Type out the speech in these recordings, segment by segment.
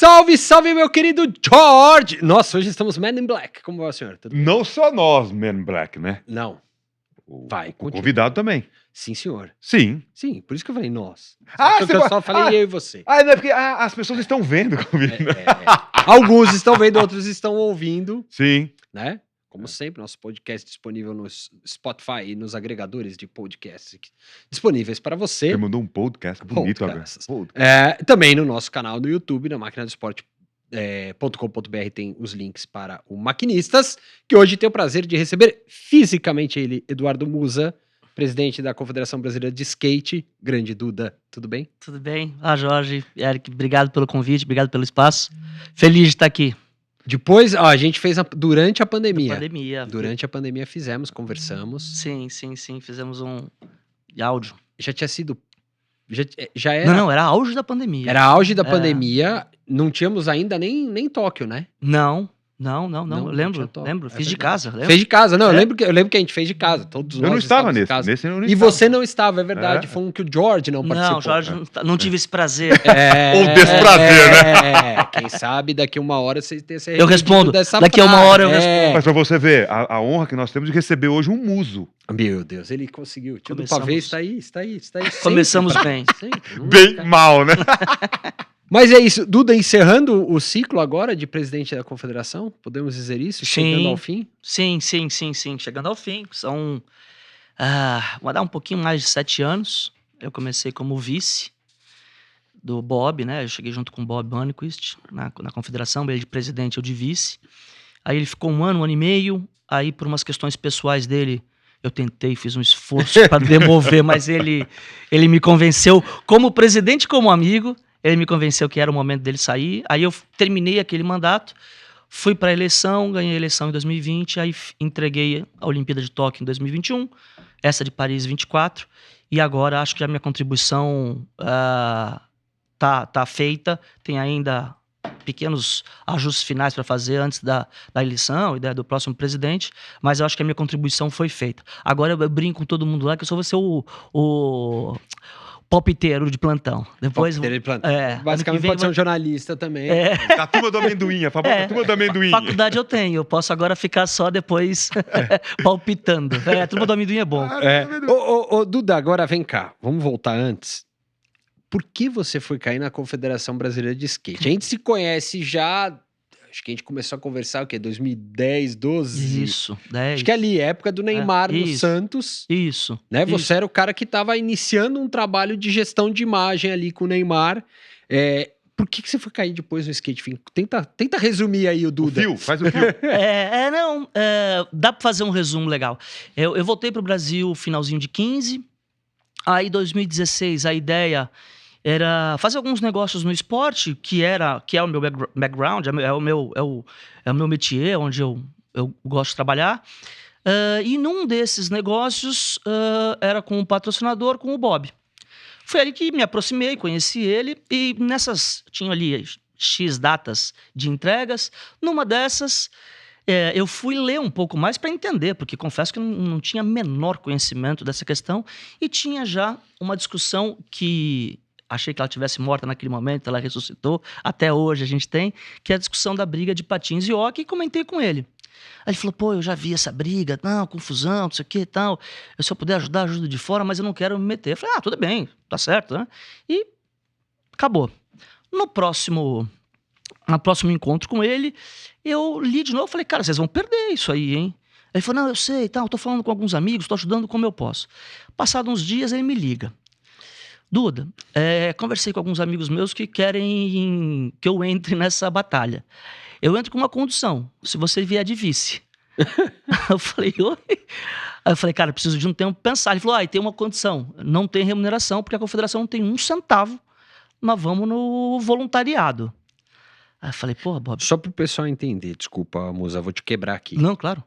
Salve, salve, meu querido George! Nossa, hoje estamos Men in Black. Como vai, senhor? Tudo bem? Não só nós, Men in Black, né? Não. Vai, O continua. convidado também. Sim, senhor. Sim. Sim, por isso que eu falei nós. Você Eu só falei eu e você. não é porque as pessoas estão vendo comigo. Alguns estão vendo, outros estão ouvindo, Sim. né? Como sempre, nosso podcast disponível no Spotify e nos agregadores de podcasts disponíveis para você. Você mandou um podcast bonito agora. Também no nosso canal do YouTube, na Máquina do Esporte. .com.br tem os links para o Maquinistas, que hoje tem o prazer de receber fisicamente ele, Eduardo Musa, presidente da Confederação Brasileira de Skate. Grande Duda, tudo bem? Tudo bem. Jorge, Eric, obrigado pelo convite, obrigado pelo espaço. Feliz de estar aqui. Depois, a gente fez durante a pandemia. Durante a pandemia fizemos, conversamos. Sim, fizemos um áudio. Já tinha sido... Já era... Não, era auge da pandemia. Era auge da pandemia, não tínhamos ainda nem Tóquio, né? Não. Eu lembro. Fiz de casa. Fez de casa, não. Eu lembro que a gente fez de casa. Todos nós não estava nesse. E você não estava, é verdade. Foi um que o George não participou. Não, Jorge, não tive esse prazer. Ou desprazer, né? Quem sabe daqui uma hora você tem esse eu respondo. Daqui a uma hora eu respondo. Mas pra você ver, a honra que nós temos de receber hoje um muso. Meu Deus, ele conseguiu. Tio do pavê está aí. Começamos bem. Bem mal, né? Mas é isso, Duda, encerrando o ciclo agora de presidente da Confederação, podemos dizer isso? Chegando ao fim? Sim, chegando ao fim. São, vou dar um pouquinho mais de 7 anos. Eu comecei como vice do Bob, né? Eu cheguei junto com o Bob Burnquist na Confederação, ele de presidente, eu de vice. Aí ele ficou um ano e meio, aí por umas questões pessoais dele, eu tentei, fiz um esforço para demover, mas ele me convenceu como presidente, como amigo. Ele me convenceu que era o momento dele sair. Aí eu terminei aquele mandato, fui para a eleição, ganhei a eleição em 2020, aí entreguei a Olimpíada de Tóquio em 2021, essa de Paris 24, e agora acho que a minha contribuição tá feita, tem ainda pequenos ajustes finais para fazer antes da eleição e do próximo presidente, mas eu acho que a minha contribuição foi feita. Agora eu brinco com todo mundo lá que eu só vou ser o palpiteiro de plantão. Depois, palpiteiro de plantão. Basicamente pode ser um jornalista também. A turma do amendoim, a famosa turma do amendoim. Faculdade eu tenho, eu posso agora ficar só depois palpitando. A turma do amendoim é bom. Ô, Duda, agora vem cá, vamos voltar antes. Por que você foi cair na Confederação Brasileira de Skate? A gente se conhece já... Acho que a gente começou a conversar, o quê? 2010, 12? Isso, 10. Acho que ali, época do Neymar no Santos. Isso. Né? Você era o cara que estava iniciando um trabalho de gestão de imagem ali com o Neymar. Por que você foi cair depois no skate? Tenta resumir aí o Duda. Faz o fio. Dá para fazer um resumo legal. Eu voltei pro Brasil finalzinho de 15. Aí, 2016, a ideia... era fazer alguns negócios no esporte, que é o meu background, é o meu métier, onde eu gosto de trabalhar. E num desses negócios era com um patrocinador, com o Bob. Foi ali que me aproximei, conheci ele, e tinha ali X datas de entregas. Numa dessas, eu fui ler um pouco mais para entender, porque confesso que não tinha menor conhecimento dessa questão, e tinha já uma discussão que... achei que ela tivesse morta naquele momento, ela ressuscitou. Até hoje a gente tem, que é a discussão da briga de patins e hóquei, e comentei com ele. Aí ele falou, eu já vi essa briga, confusão, não sei o que e tal. Se eu puder ajudar, ajudo de fora, mas eu não quero me meter. Eu falei, tudo bem, tá certo, né? E acabou. No próximo encontro com ele, eu li de novo, falei, cara, vocês vão perder isso aí, hein? Ele falou, não, eu sei, eu tô falando com alguns amigos, tô ajudando como eu posso. Passados uns dias, ele me liga. Duda, conversei com alguns amigos meus que querem que eu entre nessa batalha. Eu entro com uma condição, se você vier de vice. Eu falei, oi? Aí eu falei, cara, preciso de um tempo para pensar. Ele falou, tem uma condição, não tem remuneração, porque a confederação não tem 1 centavo, nós vamos no voluntariado. Aí eu falei, Bob... Só para o pessoal entender, desculpa, Musa, vou te quebrar aqui. Não, claro.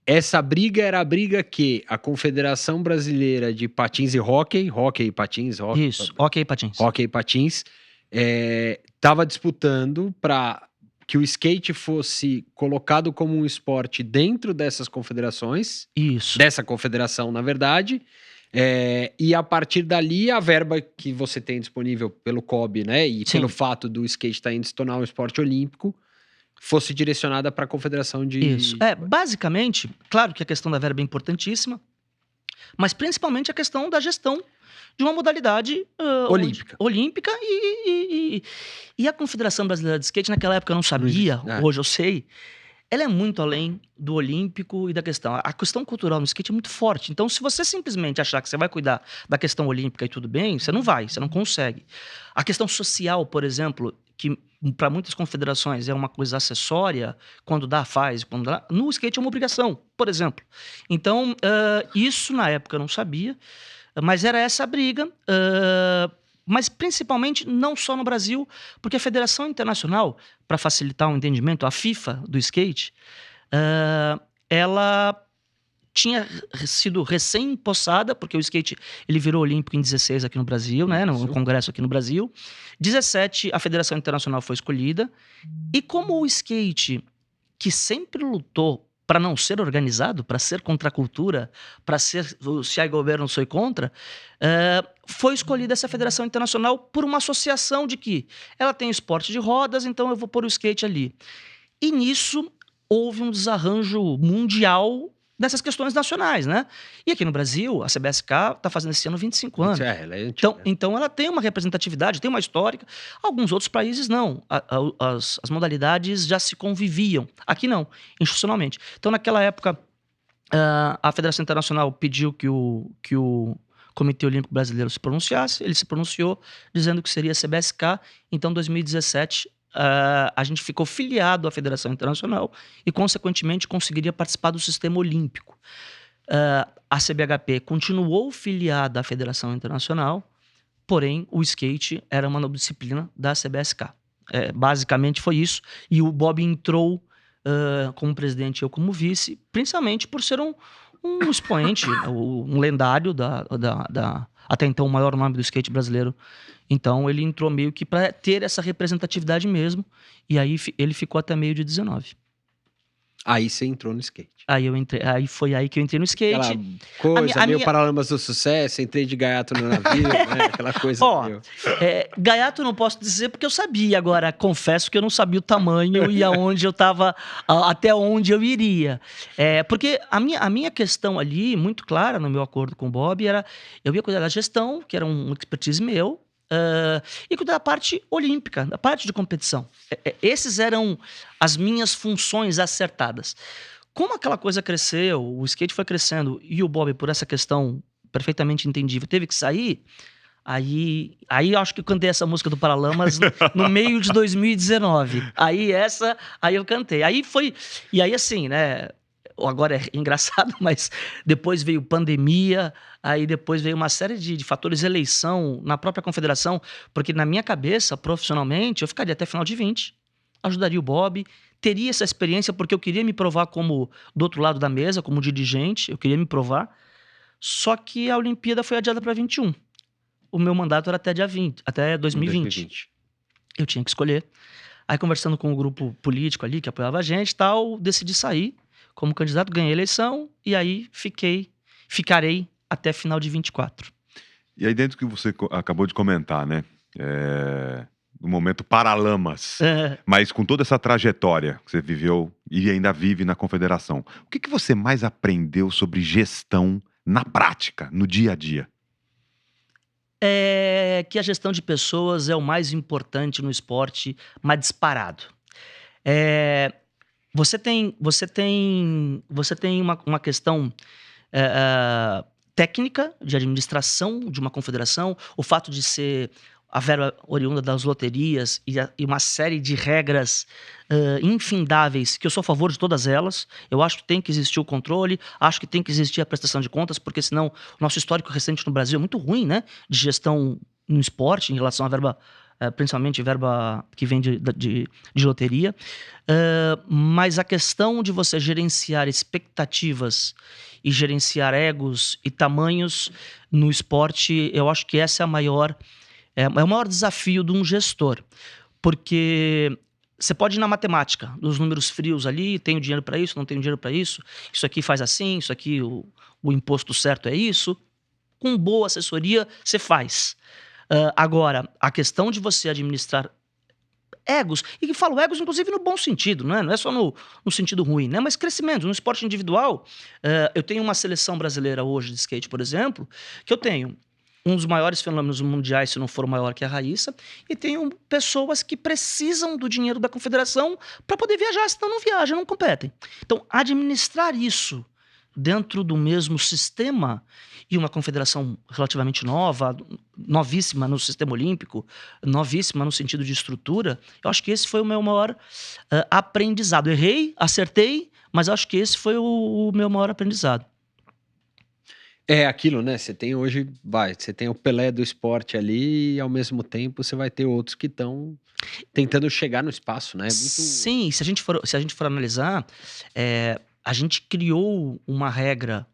Essa briga era a briga que a Confederação Brasileira de Patins e Hóquei e Patins... hóquei e patins. Hóquei e patins estava disputando para que o skate fosse colocado como um esporte dentro dessas confederações. Isso. Dessa confederação, na verdade. E a partir dali, a verba que você tem disponível pelo COB, né? E Sim. pelo fato do skate estar indo se tornar um esporte olímpico, fosse direcionada para a confederação de... Isso. Basicamente, claro que a questão da verba é importantíssima, mas principalmente a questão da gestão de uma modalidade olímpica e a Confederação Brasileira de Skate, naquela época eu não sabia, hoje eu sei, ela é muito além do olímpico e da questão. A questão cultural no skate é muito forte. Então, se você simplesmente achar que você vai cuidar da questão olímpica e tudo bem, você não vai, você não consegue. A questão social, por exemplo, que para muitas confederações é uma coisa acessória, quando dá, faz, quando dá. No skate é uma obrigação, por exemplo. Então, isso na época eu não sabia, mas era essa a briga. Mas principalmente não só no Brasil, porque a Federação Internacional, para facilitar o entendimento, a FIFA do skate, ela tinha sido recém-impossada, porque o skate ele virou olímpico em 16 aqui no Brasil, né, no congresso aqui no Brasil. 17, a Federação Internacional foi escolhida. E como o skate, que sempre lutou para não ser organizado, para ser contra a cultura, para ser se há governo, sou contra, foi escolhida essa Federação Internacional por uma associação de que ela tem esporte de rodas, então eu vou pôr o skate ali. E nisso houve um desarranjo mundial dessas questões nacionais, né? E aqui no Brasil, a CBSK está fazendo esse ano 25 anos. Ela é antiga. Então ela tem uma representatividade, tem uma histórica. Alguns outros países não. As modalidades já se conviviam. Aqui não, institucionalmente. Então naquela época, a Federação Internacional pediu que o Comitê Olímpico Brasileiro se pronunciasse. Ele se pronunciou dizendo que seria a CBSK. Então, em 2017... a gente ficou filiado à Federação Internacional e, consequentemente, conseguiria participar do sistema olímpico. A CBHP continuou filiada à Federação Internacional, porém, o skate era uma disciplina da CBSK. Basicamente foi isso. E o Bob entrou como presidente e eu como vice, principalmente por ser um expoente, um lendário até então o maior nome do skate brasileiro. Então ele entrou meio que para ter essa representatividade mesmo, e aí ele ficou até meio de 19. Aí você entrou no skate. Aí foi aí que eu entrei no skate. Aquela coisa, meio Paralamas do Sucesso, entrei de gaiato no navio, né? Aquela coisa. Gaiato eu não posso dizer porque eu sabia, agora confesso que eu não sabia o tamanho e aonde eu estava, até onde eu iria. Porque a minha questão ali, muito clara no meu acordo com o Bob, era eu ia cuidar da gestão, que era um expertise meu, e cuidar da parte olímpica, da parte de competição. Esses eram as minhas funções acertadas. Como aquela coisa cresceu, o skate foi crescendo e o Bob, por essa questão perfeitamente entendível, teve que sair, aí eu acho que eu cantei essa música do Paralamas no meio de 2019. Aí eu cantei. E aí assim, né... Agora é engraçado, mas depois veio pandemia, aí depois veio uma série de fatores, eleição na própria confederação, porque na minha cabeça, profissionalmente, eu ficaria até final de 20, ajudaria o Bob, teria essa experiência, porque eu queria me provar como do outro lado da mesa, como dirigente, eu queria me provar, só que a Olimpíada foi adiada para 21. O meu mandato era até 2020. Eu tinha que escolher. Aí conversando com o grupo político ali, que apoiava a gente e tal, decidi sair como candidato, ganhei a eleição e aí ficarei até final de 24. E aí dentro que você acabou de comentar, né? No momento Paralamas, mas com toda essa trajetória que você viveu e ainda vive na confederação, o que você mais aprendeu sobre gestão na prática, no dia a dia? Que a gestão de pessoas é o mais importante no esporte, mas disparado. Você tem uma questão técnica de administração de uma confederação, o fato de ser a verba oriunda das loterias e uma série de regras infindáveis, que eu sou a favor de todas elas. Eu acho que tem que existir o controle, acho que tem que existir a prestação de contas, porque senão o nosso histórico recente no Brasil é muito ruim, né? De gestão no esporte em relação à verba, principalmente verba que vem de loteria. Mas a questão de você gerenciar expectativas e gerenciar egos e tamanhos no esporte, eu acho que essa é o maior desafio de um gestor. Porque você pode ir na matemática, nos números frios ali, tenho dinheiro para isso, não tenho dinheiro para isso, isso aqui faz assim, isso aqui, o imposto certo é isso. com boa assessoria, você faz. Agora, a questão de você administrar egos, e que falo egos, inclusive, no bom sentido, né? Não é só no sentido ruim, né? Mas crescimento. No esporte individual, eu tenho uma seleção brasileira hoje de skate, por exemplo, que eu tenho um dos maiores fenômenos mundiais, se não for o maior, que é a Raíssa, e tenho pessoas que precisam do dinheiro da confederação para poder viajar, senão não viajam, não competem. Então, administrar isso dentro do mesmo sistema, e uma confederação relativamente nova, novíssima no sistema olímpico, novíssima no sentido de estrutura, eu acho que esse foi o meu maior aprendizado. Errei, acertei, mas acho que esse foi o meu maior aprendizado. É aquilo, né? Você tem hoje, você tem o Pelé do esporte ali e ao mesmo tempo você vai ter outros que estão tentando chegar no espaço, né? Sim, se a gente for analisar, a gente criou uma regra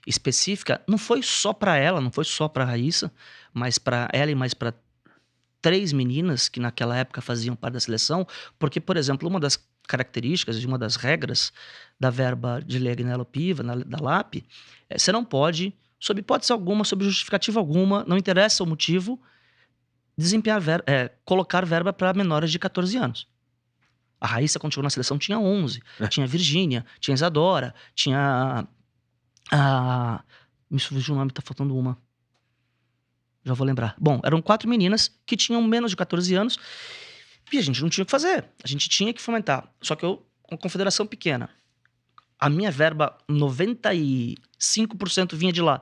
específica, não foi só para ela, não foi só para a Raíssa, mas para ela e mais para 3 meninas que naquela época faziam parte da seleção, porque, por exemplo, uma das características e uma das regras da verba de leg nelo piva, da LAP, você não pode, sob hipótese alguma, sob justificativa alguma, não interessa o motivo, colocar verba para menores de 14 anos. A Raíssa, quando chegou na seleção, tinha 11. Tinha a Virgínia, tinha a Isadora, tinha me surgiu o nome, tá faltando uma. Já vou lembrar. Bom, eram 4 meninas que tinham menos de 14 anos e a gente não tinha o que fazer. A gente tinha que fomentar. Só que uma confederação pequena. A minha verba, 95% vinha de lá.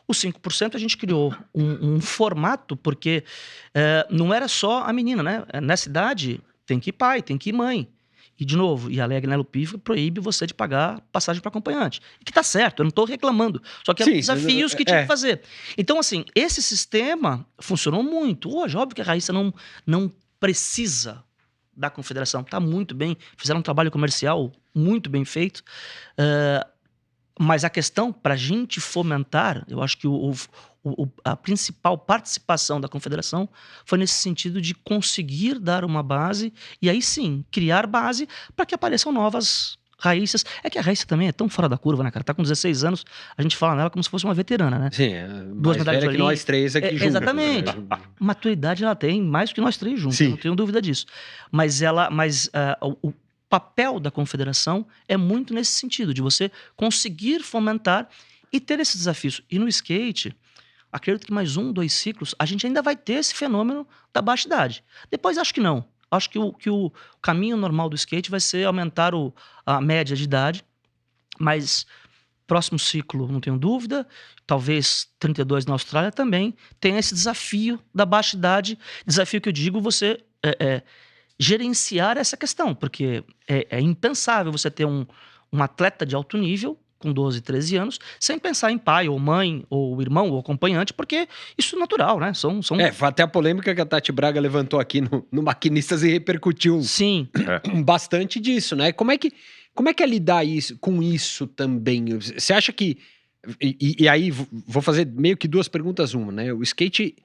Os 5% a gente criou um formato, porque não era só a menina, né? Nessa idade, tem que ir pai, tem que ir mãe. E, de novo, a Leg Nelo Piva proíbe você de pagar passagem para acompanhante. E que tá certo, eu não tô reclamando. Só que eram desafios que tinha que fazer. Então, assim, esse sistema funcionou muito. Hoje, óbvio que a Raíssa não precisa da confederação. Tá muito bem. Fizeram um trabalho comercial muito bem feito. Mas a questão, para a gente fomentar, eu acho que a principal participação da confederação foi nesse sentido de conseguir dar uma base e aí sim, criar base para que apareçam novas Raíssas. É que a Raíssa também é tão fora da curva, né, cara? Tá com 16 anos, a gente fala nela como se fosse uma veterana, né? Sim, mais velha que nós 3 aqui juntos. Exatamente. Né? Maturidade ela tem mais do que nós 3 juntos, eu não tenho dúvida disso. Mas o papel da confederação é muito nesse sentido, de você conseguir fomentar e ter esses desafios. E no skate, acredito que mais 1, 2 ciclos, a gente ainda vai ter esse fenômeno da baixa idade. Depois acho que não. Acho que o caminho normal do skate vai ser aumentar a média de idade, mas próximo ciclo, não tenho dúvida, talvez 32 na Austrália também, tem esse desafio da baixa idade, desafio que eu digo você gerenciar essa questão, porque é impensável você ter um atleta de alto nível com 12, 13 anos, sem pensar em pai, ou mãe, ou irmão, ou acompanhante, porque isso é natural, né? Foi até a polêmica que a Tati Braga levantou aqui no Maquinistas e repercutiu bastante disso, né? Como é que é lidar com isso também? Você acha que... E aí, vou fazer meio que 2 perguntas, uma, né? O skate...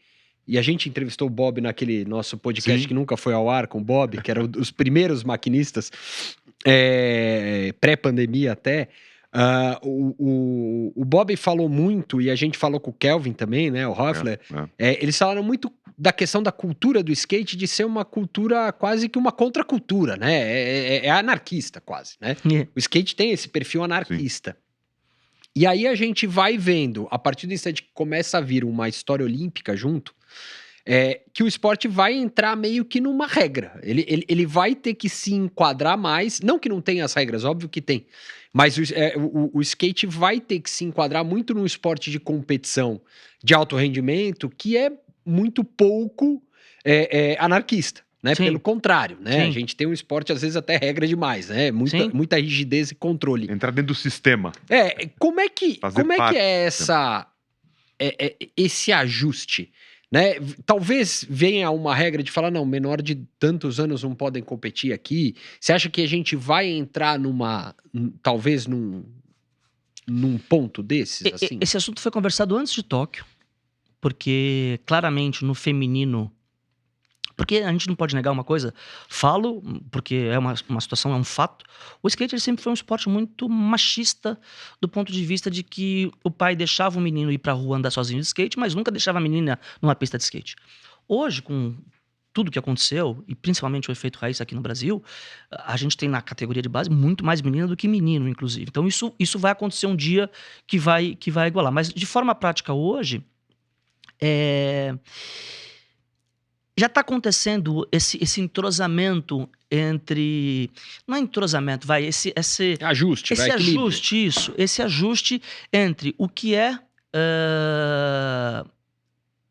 E a gente entrevistou o Bob naquele nosso podcast que nunca foi ao ar com o Bob, que era os primeiros maquinistas, pré-pandemia até. O Bob falou muito, e a gente falou com o Kelvin também, né? O Hoffler. Eles falaram muito da questão da cultura do skate de ser uma cultura quase que uma contracultura, né? É anarquista quase, né? O skate tem esse perfil anarquista. Sim. E aí a gente vai vendo, a partir do instante que começa a vir uma história olímpica junto, que o esporte vai entrar meio que numa regra. Ele vai ter que se enquadrar mais, não que não tenha as regras, óbvio que tem, mas o skate vai ter que se enquadrar muito num esporte de competição de alto rendimento, que é muito pouco anarquista. Né? Pelo contrário, né? A gente tem um esporte, às vezes, até regra demais, né? Muita rigidez e controle. Entrar dentro do sistema. Como é que é esse ajuste? Né? Talvez venha uma regra de falar, não, menor de tantos anos não podem competir aqui. Você acha que a gente vai entrar talvez num ponto desses? Assim? Esse assunto foi conversado antes de Tóquio, porque claramente no feminino Porque a gente não pode negar uma coisa, falo, porque é uma situação, é um fato, o skate ele sempre foi um esporte muito machista, do ponto de vista de que o pai deixava o menino ir pra rua andar sozinho de skate, mas nunca deixava a menina numa pista de skate. Hoje, com tudo que aconteceu, e principalmente o efeito raiz aqui no Brasil, a gente tem na categoria de base muito mais menina do que menino, inclusive. Então isso vai acontecer um dia que vai igualar. Mas de forma prática hoje, já está acontecendo esse entrosamento entre... Não é entrosamento, vai, esse Ajuste, vai, equilíbrio. esse ajuste entre o que é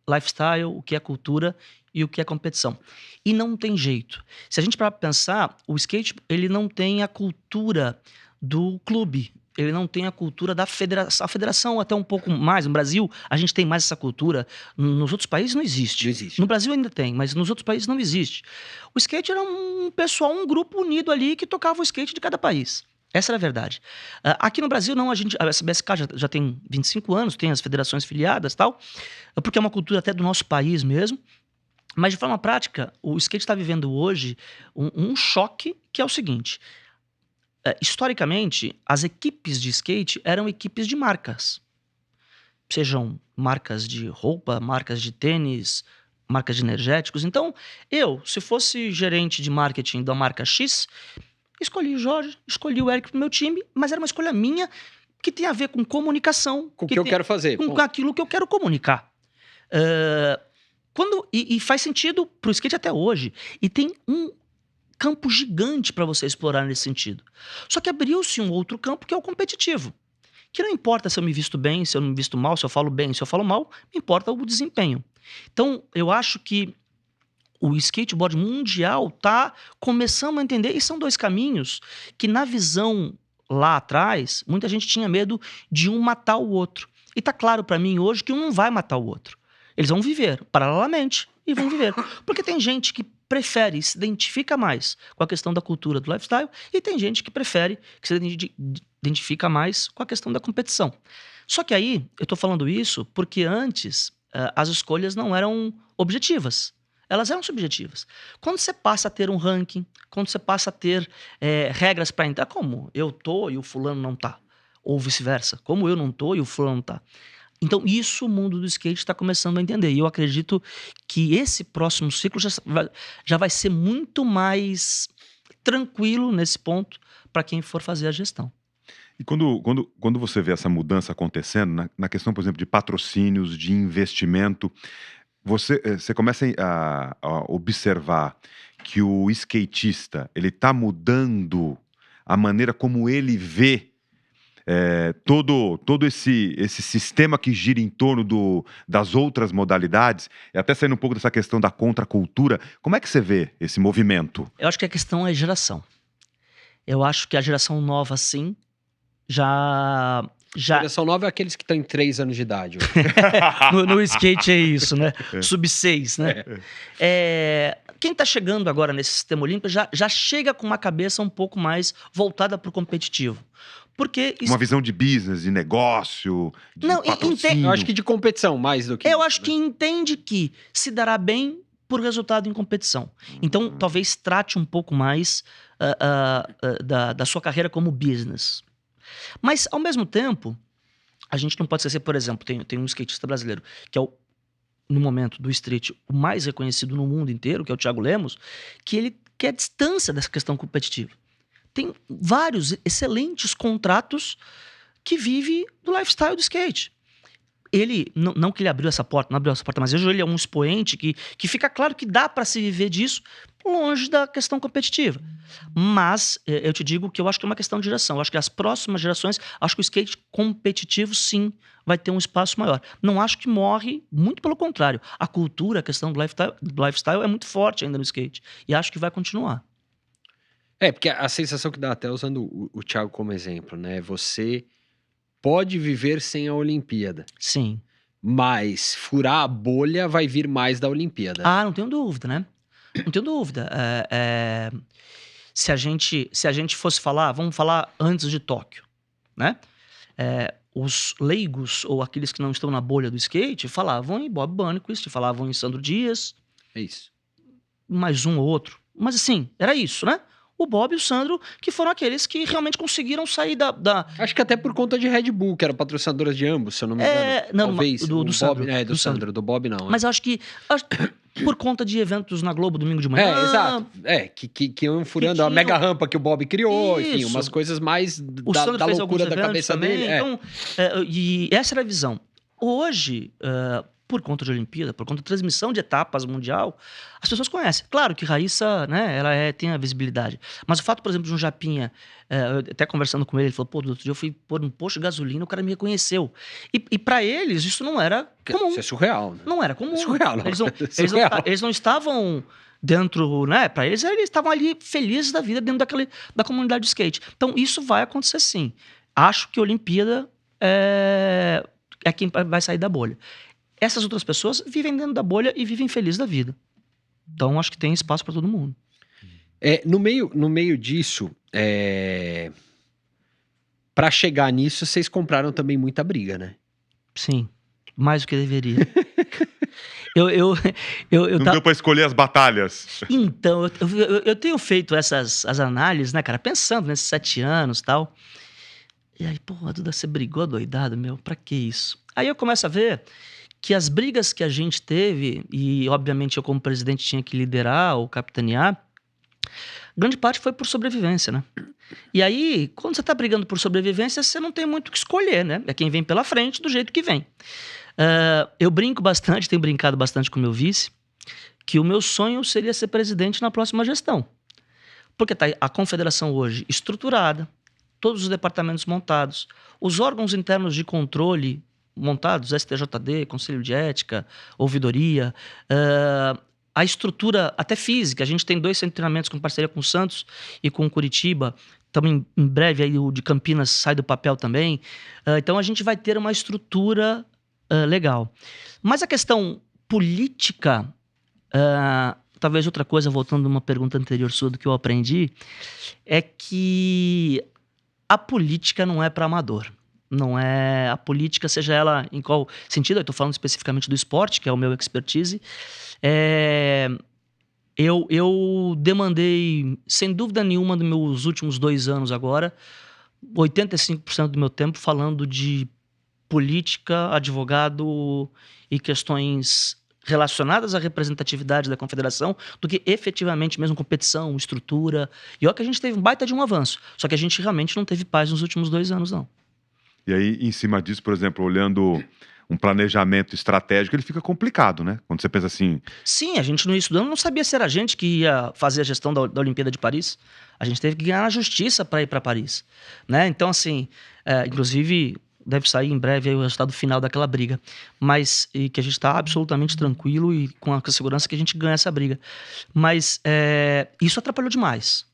lifestyle, o que é cultura e o que é competição. E não tem jeito. Se a gente parar pra pensar, o skate ele não tem a cultura do clube. Ele não tem a cultura da federação. A federação até um pouco mais. No Brasil, a gente tem mais essa cultura. Nos outros países não existe. Não existe. No Brasil ainda tem, mas nos outros países não existe. O skate era um pessoal, um grupo unido ali que tocava o skate de cada país. Essa era a verdade. Aqui no Brasil, não, a SBSK já tem 25 anos, tem as federações filiadas e tal, porque é uma cultura até do nosso país mesmo. Mas, de forma prática, o skate está vivendo hoje um choque que é o seguinte. Historicamente, as equipes de skate eram equipes de marcas. Sejam marcas de roupa, marcas de tênis, marcas de energéticos. Então, se fosse gerente de marketing da marca X, escolhi o Jorge, escolhi o Eric pro meu time, mas era uma escolha minha que tem a ver com comunicação. Com o que eu quero fazer. Com aquilo que eu quero comunicar. E faz sentido pro skate até hoje. E tem um campo gigante para você explorar nesse sentido. Só que abriu-se um outro campo que é o competitivo. Que não importa se eu me visto bem, se eu não me visto mal, se eu falo bem, se eu falo mal, me importa o desempenho. Então, eu acho que o skateboard mundial está começando a entender, e são dois caminhos que, na visão lá atrás, muita gente tinha medo de um matar o outro. E tá claro para mim hoje que um não vai matar o outro. Eles vão viver paralelamente e vão viver. Porque tem gente que prefere, se identifica mais com a questão da cultura do lifestyle, e tem gente que prefere, que se identifica mais com a questão da competição. Só que aí, eu tô falando isso porque antes as escolhas não eram objetivas. Elas eram subjetivas. Quando você passa a ter um ranking, quando você passa a ter regras para entrar, como eu tô e o fulano não tá, ou vice-versa, como eu não tô e o fulano não tá. Então, isso o mundo do skate está começando a entender. E eu acredito que esse próximo ciclo já vai ser muito mais tranquilo nesse ponto para quem for fazer a gestão. E quando você vê essa mudança acontecendo, na questão, por exemplo, de patrocínios, de investimento, você começa a observar que o skatista ele está mudando a maneira como ele vê todo esse sistema que gira em torno das outras modalidades, e até saindo um pouco dessa questão da contracultura. Como é que você vê esse movimento? Eu acho que a questão é geração. Eu acho que a geração nova, sim, já... Geração nova é aqueles que estão em 3 anos de idade. no skate é isso, né? Sub-6, né? Quem está chegando agora nesse sistema olímpico já chega com uma cabeça um pouco mais voltada para o competitivo. Porque uma visão de business, de negócio, de patrocínio. Eu acho que de competição, mais do que... Eu acho que entende que se dará bem por resultado em competição. Então, talvez trate um pouco mais da sua carreira como business. Mas, ao mesmo tempo, a gente não pode esquecer, por exemplo, tem um skatista brasileiro, que é no momento do street, o mais reconhecido no mundo inteiro, que é o Thiago Lemos, que ele quer distância dessa questão competitiva. Tem vários excelentes contratos que vive do lifestyle do skate. Ele, não que ele abriu essa porta, não abriu essa porta, mas hoje ele é um expoente que fica claro que dá para se viver disso longe da questão competitiva. Mas eu te digo que eu acho que é uma questão de geração. Eu acho que as próximas gerações, acho que o skate competitivo, sim, vai ter um espaço maior. Não acho que morre, muito pelo contrário. A cultura, a questão do lifestyle é muito forte ainda no skate. E acho que vai continuar. Porque a sensação que dá, até usando o Thiago como exemplo, né? Você pode viver sem a Olimpíada. Sim. Mas furar a bolha vai vir mais da Olimpíada. Não tenho dúvida, né? Não tenho dúvida. Se a gente fosse falar, vamos falar antes de Tóquio, né? Os leigos, ou aqueles que não estão na bolha do skate, falavam em Bob Burnquist, falavam em Sandro Dias. É isso. mais um ou outro. Mas assim, era isso, né? O Bob e o Sandro, que foram aqueles que realmente conseguiram sair da... Acho que até por conta de Red Bull, que era patrocinadora de ambos, se eu não me engano. Não, Talvez. do o Sandro. Bob, do do Sandro, do Bob não. Mas eu acho que por conta de eventos na Globo domingo de manhã... Exato. Que iam furando a mega rampa que o Bob criou, enfim, Isso. umas coisas mais O Sandro da fez loucura alguns da eventos cabeça também, dele. Então, e essa era a visão. Hoje, por conta de Olimpíada, por conta da transmissão de etapas mundial, as pessoas conhecem. Claro que Raíssa, né, ela tem a visibilidade. Mas o fato, por exemplo, de um Japinha, eu até conversando com ele, ele falou, pô, do outro dia eu fui pôr um posto de gasolina, o cara me reconheceu. E para eles, isso não era comum. Isso é surreal, né? Não era comum. É surreal. Eles não estavam dentro, né? Para eles estavam ali felizes da vida dentro da comunidade de skate. Então, isso vai acontecer sim. Acho que a Olimpíada é quem vai sair da bolha. Essas outras pessoas vivem dentro da bolha e vivem felizes da vida. Então, acho que tem espaço para todo mundo. No meio disso, para chegar nisso, vocês compraram também muita briga, né? Sim, mais do que deveria. Não deu pra escolher as batalhas. Então, eu tenho feito as análises, né, cara, pensando nesses 7 anos e tal. E aí, porra, Duda, você brigou doidado, meu, pra que isso? Aí eu começo a ver que as brigas que a gente teve, e obviamente eu como presidente tinha que liderar ou capitanear, grande parte foi por sobrevivência, né? E aí, quando você tá brigando por sobrevivência, você não tem muito o que escolher, né? É quem vem pela frente do jeito que vem. Eu brinco bastante, tenho brincado bastante com o meu vice, que o meu sonho seria ser presidente na próxima gestão. Porque tá a confederação hoje estruturada, todos os departamentos montados, os órgãos internos de controle montados, STJD, Conselho de Ética, Ouvidoria, a estrutura até física. A gente tem 2 centros de treinamentos com parceria com o Santos e com o Curitiba. Também, em breve, aí, o de Campinas sai do papel também. Então, a gente vai ter uma estrutura legal. Mas a questão política, talvez outra coisa, voltando a uma pergunta anterior sua do que eu aprendi, é que a política não é para amador. Não é a política, seja ela em qual sentido, eu estou falando especificamente do esporte, que é o meu expertise. Eu demandei, sem dúvida nenhuma, nos meus últimos 2 anos agora, 85% do meu tempo falando de política, advogado e questões relacionadas à representatividade da confederação do que efetivamente mesmo competição, estrutura. E olha que a gente teve um baita de um avanço, só que a gente realmente não teve paz nos últimos 2 anos, não. E aí, em cima disso, por exemplo, olhando um planejamento estratégico, ele fica complicado, né? Quando você pensa assim... Sim, a gente no início do ano não sabia se era a gente que ia fazer a gestão da Olimpíada de Paris. A gente teve que ganhar na justiça para ir para Paris, né? Então, assim, inclusive, deve sair em breve aí o resultado final daquela briga. Mas e que a gente está absolutamente tranquilo e com a segurança que a gente ganha essa briga. Mas isso atrapalhou demais.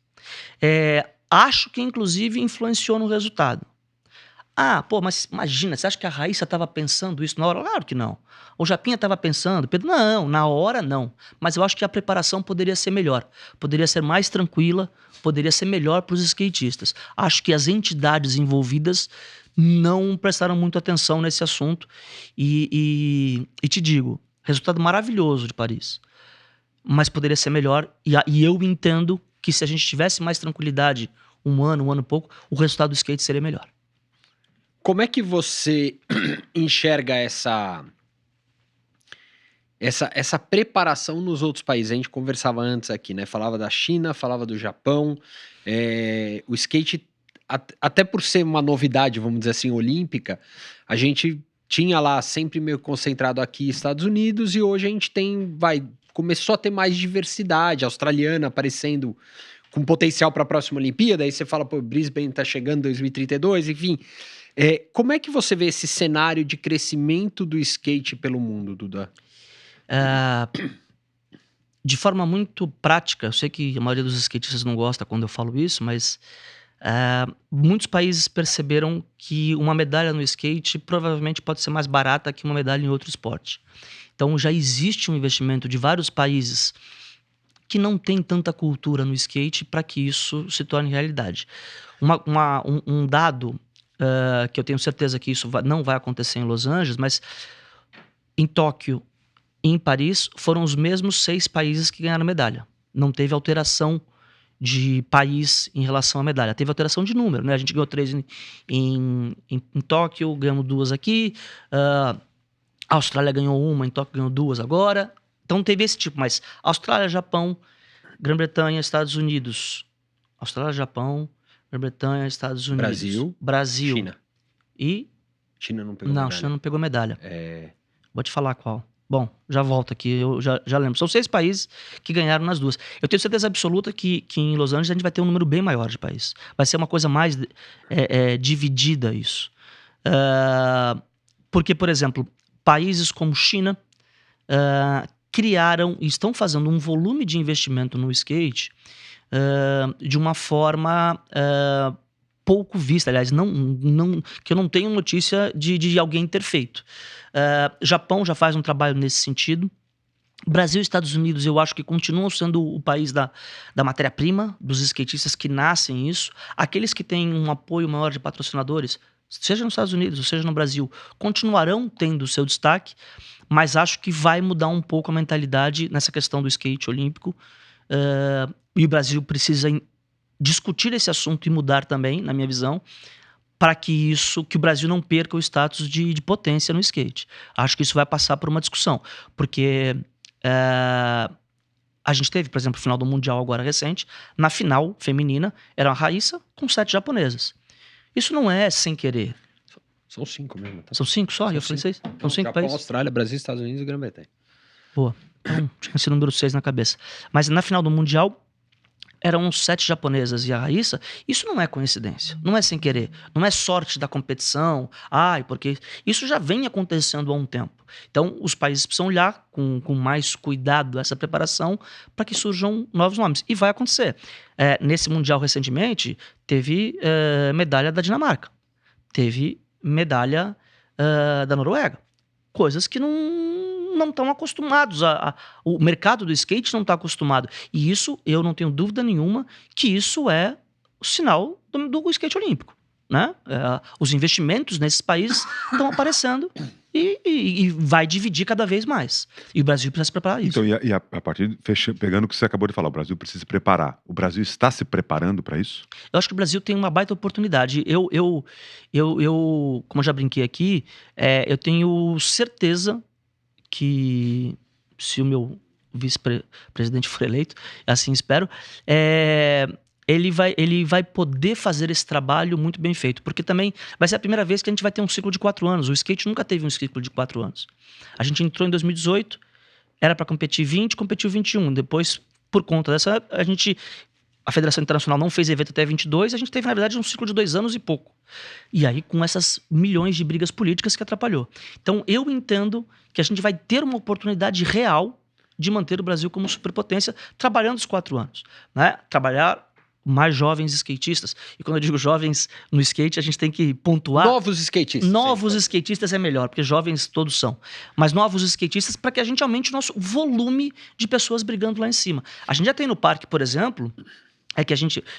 Acho que, inclusive, influenciou no resultado. Pô, mas imagina, você acha que a Raíssa estava pensando isso na hora? Claro que não. O Japinha estava pensando, Pedro, não, na hora não. Mas eu acho que a preparação poderia ser melhor, poderia ser mais tranquila, poderia ser melhor para os skatistas. Acho que as entidades envolvidas não prestaram muito atenção nesse assunto. E te digo, resultado maravilhoso de Paris. Mas poderia ser melhor, e eu entendo que se a gente tivesse mais tranquilidade um ano e pouco, o resultado do skate seria melhor. Como é que você enxerga essa preparação nos outros países? A gente conversava antes aqui, né? Falava da China, falava do Japão. O skate, até por ser uma novidade, vamos dizer assim, olímpica, a gente tinha lá sempre meio concentrado aqui Estados Unidos, e hoje a gente começou a ter mais diversidade, australiana aparecendo com potencial para a próxima Olimpíada. Aí você fala, pô, Brisbane tá chegando em 2032, enfim... como é que você vê esse cenário de crescimento do skate pelo mundo, Duda? De forma muito prática, eu sei que a maioria dos skatistas não gosta quando eu falo isso, mas muitos países perceberam que uma medalha no skate provavelmente pode ser mais barata que uma medalha em outro esporte. Então já existe um investimento de vários países que não tem tanta cultura no skate para que isso se torne realidade. Um dado... que eu tenho certeza que isso não vai acontecer em Los Angeles, mas em Tóquio em Paris, foram os mesmos 6 países que ganharam medalha. Não teve alteração de país em relação à medalha. Teve alteração de número, né? A gente ganhou 3 em Tóquio, ganhamos 2 aqui. A Austrália ganhou 1, em Tóquio ganhou 2 agora. Então teve esse tipo, mas Austrália, Japão, Grã-Bretanha, Estados Unidos. Austrália, Japão, Grã-Bretanha, Estados Unidos. Brasil. China. E... China não pegou Não, medalha. China não pegou medalha. É, Vou te falar qual. Bom, já volto aqui, eu já lembro. São 6 países que ganharam nas duas. Eu tenho certeza absoluta que em Los Angeles a gente vai ter um número bem maior de países. Vai ser uma coisa mais dividida isso. Porque, por exemplo, países como China criaram e estão fazendo um volume de investimento no skate de uma forma pouco vista. Aliás, que eu não tenho notícia de alguém ter feito. Japão já faz um trabalho nesse sentido. Brasil e Estados Unidos, eu acho que continuam sendo o país da matéria-prima, dos skatistas que nascem isso. Aqueles que têm um apoio maior de patrocinadores, seja nos Estados Unidos ou seja no Brasil, continuarão tendo seu destaque, mas acho que vai mudar um pouco a mentalidade nessa questão do skate olímpico. E o Brasil precisa discutir esse assunto e mudar também, na minha visão, para que o Brasil não perca o status de potência no skate. Acho que isso vai passar por uma discussão, porque a gente teve, por exemplo, o final do Mundial agora recente, na final feminina, era a Raíssa com 7 japonesas. Isso não é sem querer. são 5 mesmo. Tá? São 5 só? São Eu falei 6? São 5 Japão, países? Austrália, Brasil, Estados Unidos e Grã-Bretanha. Boa. Então, tinha esse número 6 na cabeça. Mas na final do Mundial, eram 7 japonesas e a Raíssa. Isso não é coincidência, não é sem querer, não é sorte da competição, porque isso já vem acontecendo há um tempo. Então, os países precisam olhar com mais cuidado essa preparação para que surjam novos nomes. E vai acontecer. Nesse Mundial, recentemente, teve medalha da Dinamarca, teve medalha da Noruega. Coisas que não estão acostumados. O mercado do skate não está acostumado. E isso, eu não tenho dúvida nenhuma que isso é o sinal do skate olímpico. Né? Os investimentos nesses países estão aparecendo e vai dividir cada vez mais. E o Brasil precisa se preparar isso. Então, e a partir, pegando o que você acabou de falar, o Brasil precisa se preparar. O Brasil está se preparando para isso? Eu acho que o Brasil tem uma baita oportunidade. Eu como eu já brinquei aqui, eu tenho certeza que, se o meu vice-presidente for eleito, assim espero, ele vai poder fazer esse trabalho muito bem feito, porque também vai ser a primeira vez que a gente vai ter um ciclo de 4 anos. O skate nunca teve um ciclo de 4 anos. A gente entrou em 2018, era para competir 20, competiu 21. Depois, por conta dessa, a Federação Internacional não fez evento até 22, a gente teve, na verdade, um ciclo de 2 anos e pouco. E aí, com essas milhões de brigas políticas que atrapalhou. Então, eu entendo que a gente vai ter uma oportunidade real de manter o Brasil como superpotência, trabalhando os 4 anos. Né? Trabalhar mais jovens skatistas. E quando eu digo jovens no skate, a gente tem que pontuar... Novos skatistas. Novos skatistas é melhor, porque jovens todos são. Mas novos skatistas para que a gente aumente o nosso volume de pessoas brigando lá em cima. A gente já tem no parque, por exemplo,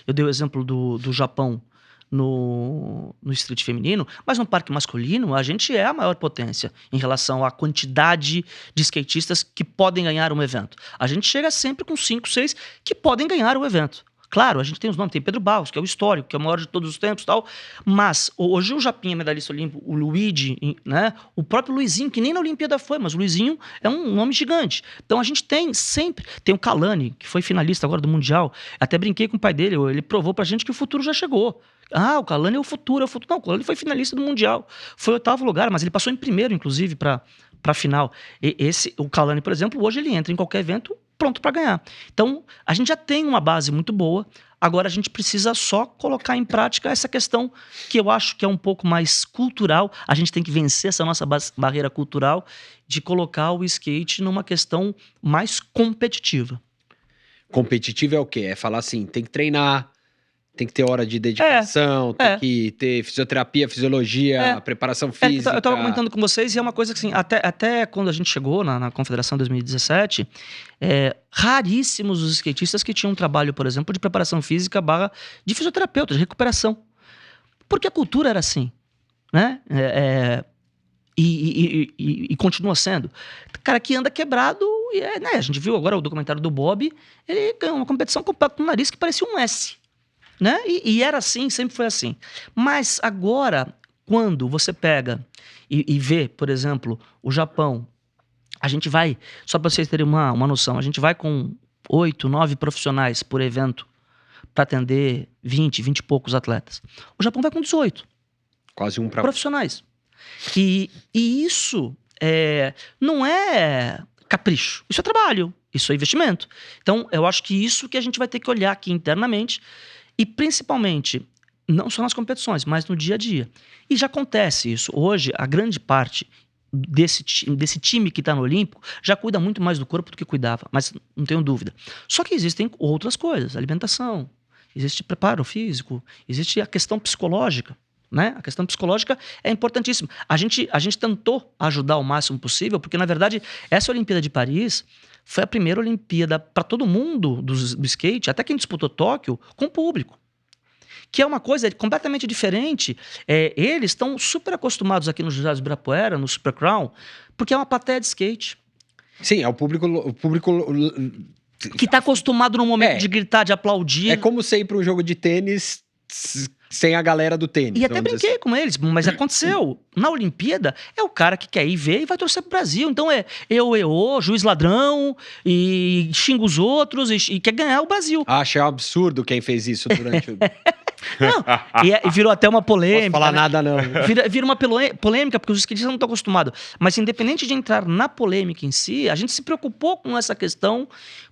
eu dei o exemplo do Japão no street feminino, mas no parque masculino a gente é a maior potência em relação à quantidade de skatistas que podem ganhar um evento. A gente chega sempre com 5, 6 que podem ganhar o evento. Claro, a gente tem os nomes, tem Pedro Barros, que é o histórico, que é o maior de todos os tempos e tal, mas hoje o Japinha é medalhista olímpico, o Luigi, né? O próprio Luizinho, que nem na Olimpíada foi, mas o Luizinho é um nome gigante. Então a gente tem o Kalani, que foi finalista agora do Mundial, até brinquei com o pai dele, ele provou pra gente que o futuro já chegou. O Kalani é o futuro. Não, o Kalani foi finalista do Mundial, foi 8º lugar, mas ele passou em primeiro, inclusive, pra final. O Kalani, por exemplo, hoje ele entra em qualquer evento pronto para ganhar. Então, a gente já tem uma base muito boa, agora a gente precisa só colocar em prática essa questão que eu acho que é um pouco mais cultural. A gente tem que vencer essa nossa barreira cultural de colocar o skate numa questão mais competitiva. Competitivo é o quê? É falar assim, tem que treinar, tem que ter hora de dedicação, tem que ter fisioterapia, fisiologia, preparação física. Eu estava comentando com vocês e é uma coisa que, assim, até quando a gente chegou na Confederação 2017, raríssimos os skatistas que tinham um trabalho, por exemplo, de preparação física / de fisioterapeuta, de recuperação. Porque a cultura era assim, né? E continua sendo. Cara que anda quebrado, né? A gente viu agora o documentário do Bob, ele ganhou uma competição com o nariz que parecia um S. Né? E era assim, sempre foi assim. Mas agora, quando você pega e vê, por exemplo, o Japão, a gente vai, só para vocês terem uma noção, a gente vai com 8, 9 profissionais por evento para atender 20 e poucos atletas. O Japão vai com 18. Quase um para profissionais. E isso não é capricho, isso é trabalho, isso é investimento. Então, eu acho que isso que a gente vai ter que olhar aqui internamente e principalmente, não só nas competições, mas no dia a dia. E já acontece isso. Hoje, a grande parte desse time que está no Olímpico já cuida muito mais do corpo do que cuidava, mas não tenho dúvida. Só que existem outras coisas, alimentação, existe preparo físico, existe a questão psicológica. Né? A questão psicológica é importantíssima. A gente tentou ajudar o máximo possível, porque, na verdade, essa Olimpíada de Paris foi a primeira Olimpíada para todo mundo do skate, até quem disputou Tóquio, com público. Que é uma coisa completamente diferente. Eles estão super acostumados aqui no José do Ibirapuera, no Super Crown, porque é uma plateia de skate. Sim, é o público que está acostumado no momento de gritar, de aplaudir. É como você ir para um jogo de tênis sem a galera do tênis. E até brinquei assim com eles, mas aconteceu. Na Olimpíada, é o cara que quer ir ver e vai torcer pro Brasil. Então juiz ladrão, e xinga os outros, e quer ganhar o Brasil. Achei um absurdo quem fez isso durante o... Não, e virou até uma polêmica. Não posso falar nada, não. Vira uma polêmica, porque os skatistas não estão acostumados. Mas independente de entrar na polêmica em si, a gente se preocupou com essa questão,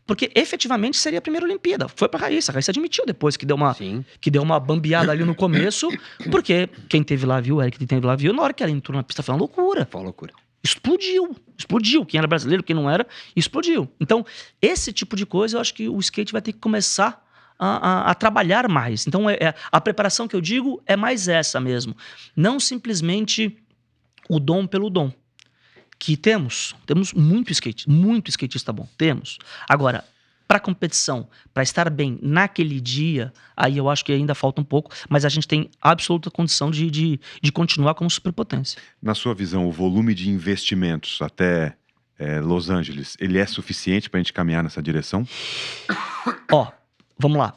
porque efetivamente seria a primeira Olimpíada. Foi pra Raíssa. A Raíssa admitiu depois que deu uma bambeada ali no começo, porque quem teve lá viu, o Eric teve lá viu, na hora que ela entrou na pista foi uma loucura. Foi uma loucura. Explodiu. Quem era brasileiro, quem não era, explodiu. Então, esse tipo de coisa, eu acho que o skate vai ter que começar a trabalhar mais. Então, a preparação que eu digo é mais essa mesmo. Não simplesmente o dom pelo dom. Que temos muito skatista bom. Temos. Agora, para competição, para estar bem naquele dia, aí eu acho que ainda falta um pouco, mas a gente tem absoluta condição de continuar como superpotência. Na sua visão, o volume de investimentos até Los Angeles, ele é suficiente para a gente caminhar nessa direção? Vamos lá.